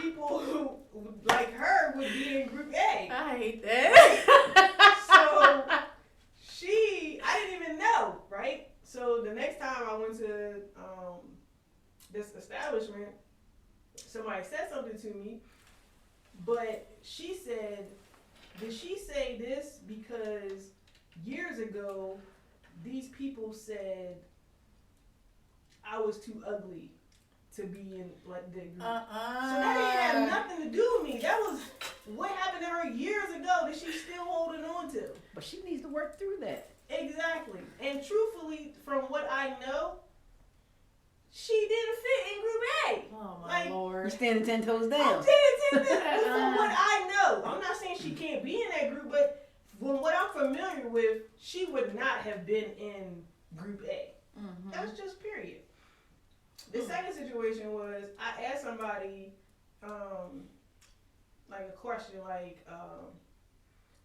Speaker 1: people who like her would be in Group A.
Speaker 3: I hate that.
Speaker 1: So I didn't even know, right? So the next time I went to this establishment, somebody said something to me, but she said, did she say this because years ago these people said I was too ugly to be in like the group. So that didn't have nothing to do with me. That was what happened to her years ago that she's still holding on to.
Speaker 2: But she needs to work through that.
Speaker 1: Exactly. And truthfully, from what I know, she didn't fit in Group A.
Speaker 3: Oh my Lord.
Speaker 2: You're standing 10 toes down.
Speaker 1: I'm 10 and 10 but from what I know, I'm not saying she can't be in that group, but from what I'm familiar with, she would not have been in Group A.
Speaker 3: Mm-hmm.
Speaker 1: That's just period. The second situation was I asked somebody like a question like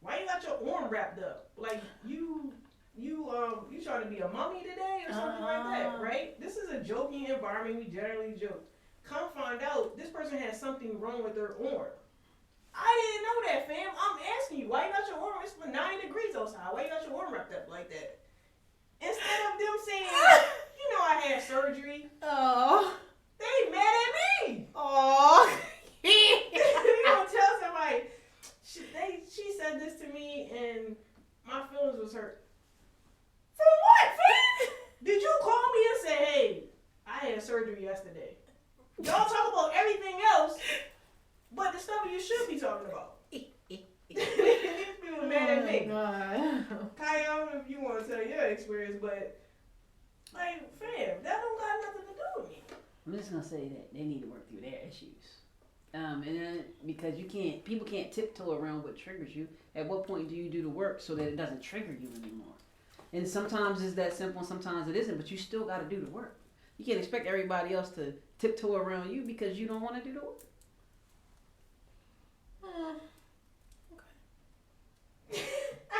Speaker 1: why you got your arm wrapped up? Like you trying to be a mummy today or something like that, right? This is a joking environment. We generally joke. Come find out this person has something wrong with their arm. I didn't know that, fam. I'm asking you, why you got your arm? It's 90 degrees outside. Why you got your arm wrapped up like that? Instead of them saying, you know, I had surgery.
Speaker 3: Oh.
Speaker 1: They mad at me.
Speaker 3: Oh.
Speaker 1: You gonna tell somebody she said this to me and my feelings was hurt. From what, fam? Did you call me and say, hey, I had surgery yesterday? Y'all talk about everything else, but the stuff you should be talking about. These people mad at me. Kaya, I don't know if you want to tell your experience, but like, fam, that don't got nothing to do with me.
Speaker 2: I'm just gonna say that they need to work through their issues. And then, because people can't tiptoe around what triggers you. At what point do you do the work so that it doesn't trigger you anymore? And sometimes it's that simple, and sometimes it isn't. But you still got to do the work. You can't expect everybody else to tiptoe around you because you don't want to do the work.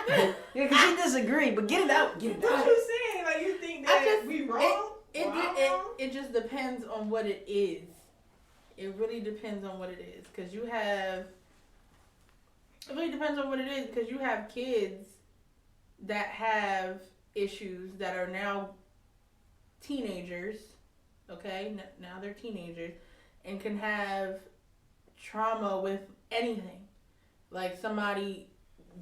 Speaker 1: Okay.
Speaker 2: Yeah, because you disagree, but get it out. Get it
Speaker 1: What
Speaker 2: out.
Speaker 1: you saying? Like you think that we wrong?
Speaker 3: It just depends on what it is. It really depends on what it is, because you have. It really depends on what it is, because you have kids that have issues that are now teenagers. Okay, now they're teenagers, and can have trauma with anything, like somebody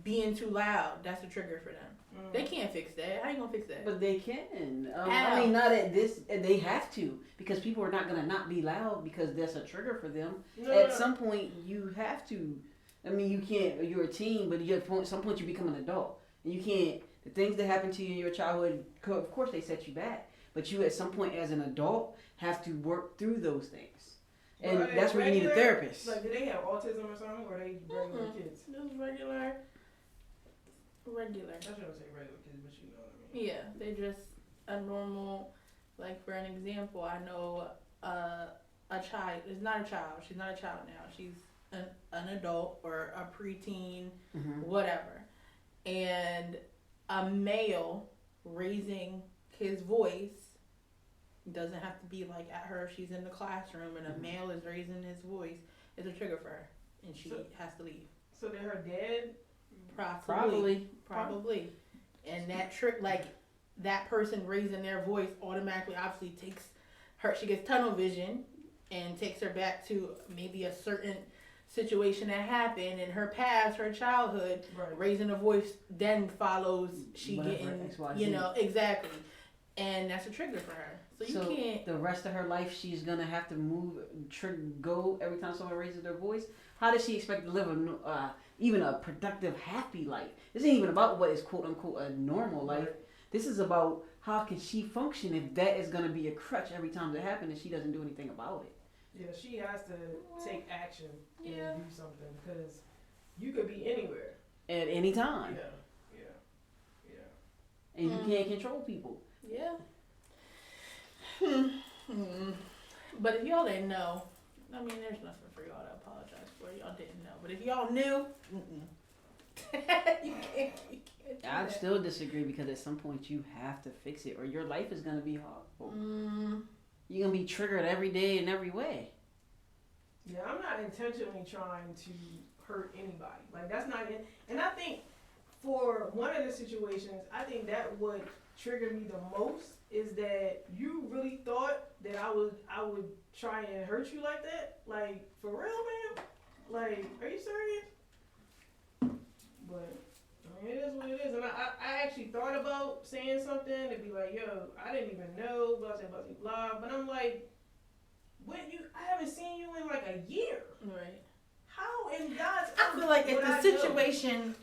Speaker 3: being too loud. That's a trigger for them. They can't fix that. How you gonna fix that?
Speaker 2: But they can. I mean, not at this. They have to, because people are not gonna not be loud because that's a trigger for them. At some point, you have to. I mean, you can't. You're a teen, but at some point you become an adult, and you can't. The things that happen to you in your childhood, of course, they set you back. But you, at some point, as an adult, have to work through those things, and that's where you need a therapist.
Speaker 1: Like, do they have autism or something, or are they regular kids?
Speaker 3: Just regular.
Speaker 1: I shouldn't say regular kids, but you know what I mean.
Speaker 3: Yeah, they're just a normal. Like, for an example, I know a child. It's not a child. She's not a child now. She's an adult or a preteen, whatever. And a male raising his voice doesn't have to be like at her if she's in the classroom and a male is raising his voice. It's a trigger for her, and she has to leave.
Speaker 1: So then her dad?
Speaker 3: Probably. And that that person raising their voice automatically obviously takes her, she gets tunnel vision and takes her back to maybe a certain situation that happened in her past, her childhood,
Speaker 1: Right.
Speaker 3: raising a voice then follows she
Speaker 2: Whatever,
Speaker 3: getting,
Speaker 2: XYZ.
Speaker 3: you know, exactly. And that's a trigger for her. So you can't.
Speaker 2: The rest of her life, she's gonna have to go every time someone raises their voice. How does she expect to live even a productive, happy life? This ain't even about what is quote unquote a normal life.
Speaker 1: Right.
Speaker 2: This is about how can she function if that is gonna be a crutch every time that happens and she doesn't do anything about it.
Speaker 1: Yeah, she has to take action
Speaker 3: Yeah.
Speaker 1: and do something because you could be anywhere.
Speaker 2: At any time,
Speaker 1: Yeah.
Speaker 2: and you can't control people.
Speaker 3: Yeah. But if y'all didn't know, I mean, there's nothing for y'all to apologize for. Y'all didn't know. But if y'all knew, you can't do
Speaker 2: I
Speaker 3: that.
Speaker 2: still disagree because at some point you have to fix it or your life is gonna be hard. You're gonna be triggered every day in every way.
Speaker 1: Yeah, I'm not intentionally trying to hurt anybody. Like that's not it. And I think for one of the situations, I think that would trigger me the most is that you really thought that I would try and hurt you like that? Like for real, man? Like, are you serious? But I mean, it is what it is. And I actually thought about saying something to be like, yo, I didn't even know, blah, blah, blah, blah. But I'm like, I haven't seen you in like a year.
Speaker 3: Right.
Speaker 1: How in God's
Speaker 3: I feel like if
Speaker 1: would
Speaker 3: the
Speaker 1: I know?
Speaker 3: situation,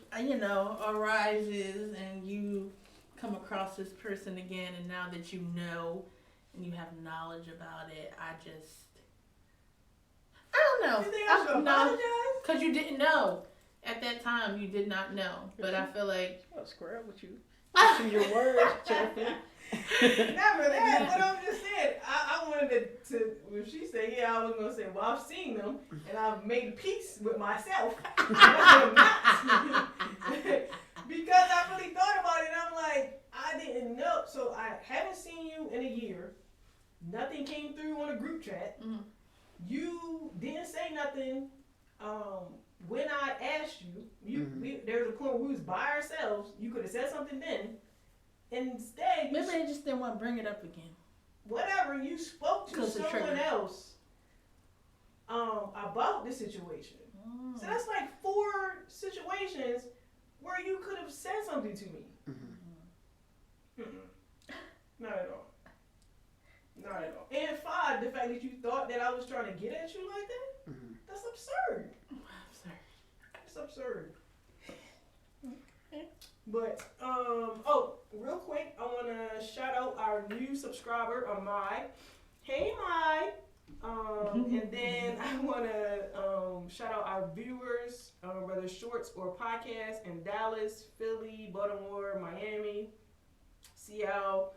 Speaker 3: arises and you come across this person again, and now that you know and you have knowledge about it, I don't know.
Speaker 1: You think I should apologize?
Speaker 3: Because you didn't know. At that time, you did not know. But I feel like...
Speaker 2: I'll square up with you. Choose your words.
Speaker 1: Never that, but I'm just saying, I wanted to when she said, yeah, I was going to say, well, I've seen them, and I've made peace with myself. And I am not. Because I really thought about it, and I'm like, I didn't know. So I haven't seen you in a year. Nothing came through on a group chat.
Speaker 3: Mm. You
Speaker 1: didn't say nothing. When I asked you, there was a point where we was by ourselves. You could have said something then. Instead,
Speaker 3: maybe they just didn't want to bring it up again.
Speaker 1: Whatever, you spoke to someone else about the situation.
Speaker 3: Mm.
Speaker 1: So that's like 4 situations where you could have said something to me. Not at all. Not at all. And 5, the fact that you thought that I was trying to get at you like that, that's absurd. It's absurd. But, real quick, I want to shout out our new subscriber, Amai. Hey, Mai. And then I want to shout out our viewers, whether shorts or podcasts in Dallas, Philly, Baltimore, Miami, Seattle,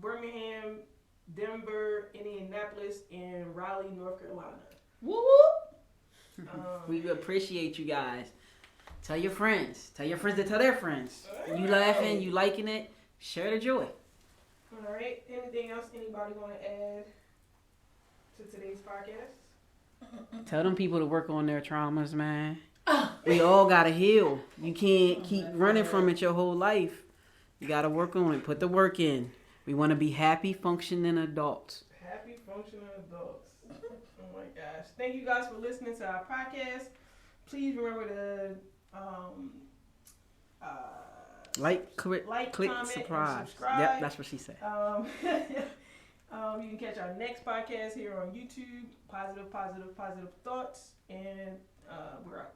Speaker 1: Birmingham, Denver, Indianapolis, and Raleigh, North Carolina.
Speaker 3: Woo!
Speaker 2: We appreciate you guys. Tell your friends. Tell your friends to tell their friends. You laughing, you liking it, share the joy.
Speaker 1: All right. Anything else anybody want to add to today's podcast?
Speaker 2: Tell them people to work on their traumas, man. We all got to heal. You can't keep running from it your whole life. You got to work on it. Put the work in. We want to be happy, functioning adults.
Speaker 1: Happy, functioning adults. Oh my gosh. Thank you guys for listening to our podcast. Please remember to
Speaker 2: click,
Speaker 1: comment,
Speaker 2: subscribe.
Speaker 1: and subscribe.
Speaker 2: Yep, that's what she said.
Speaker 1: You can catch our next podcast here on YouTube. Positive Thoughts. And we're out.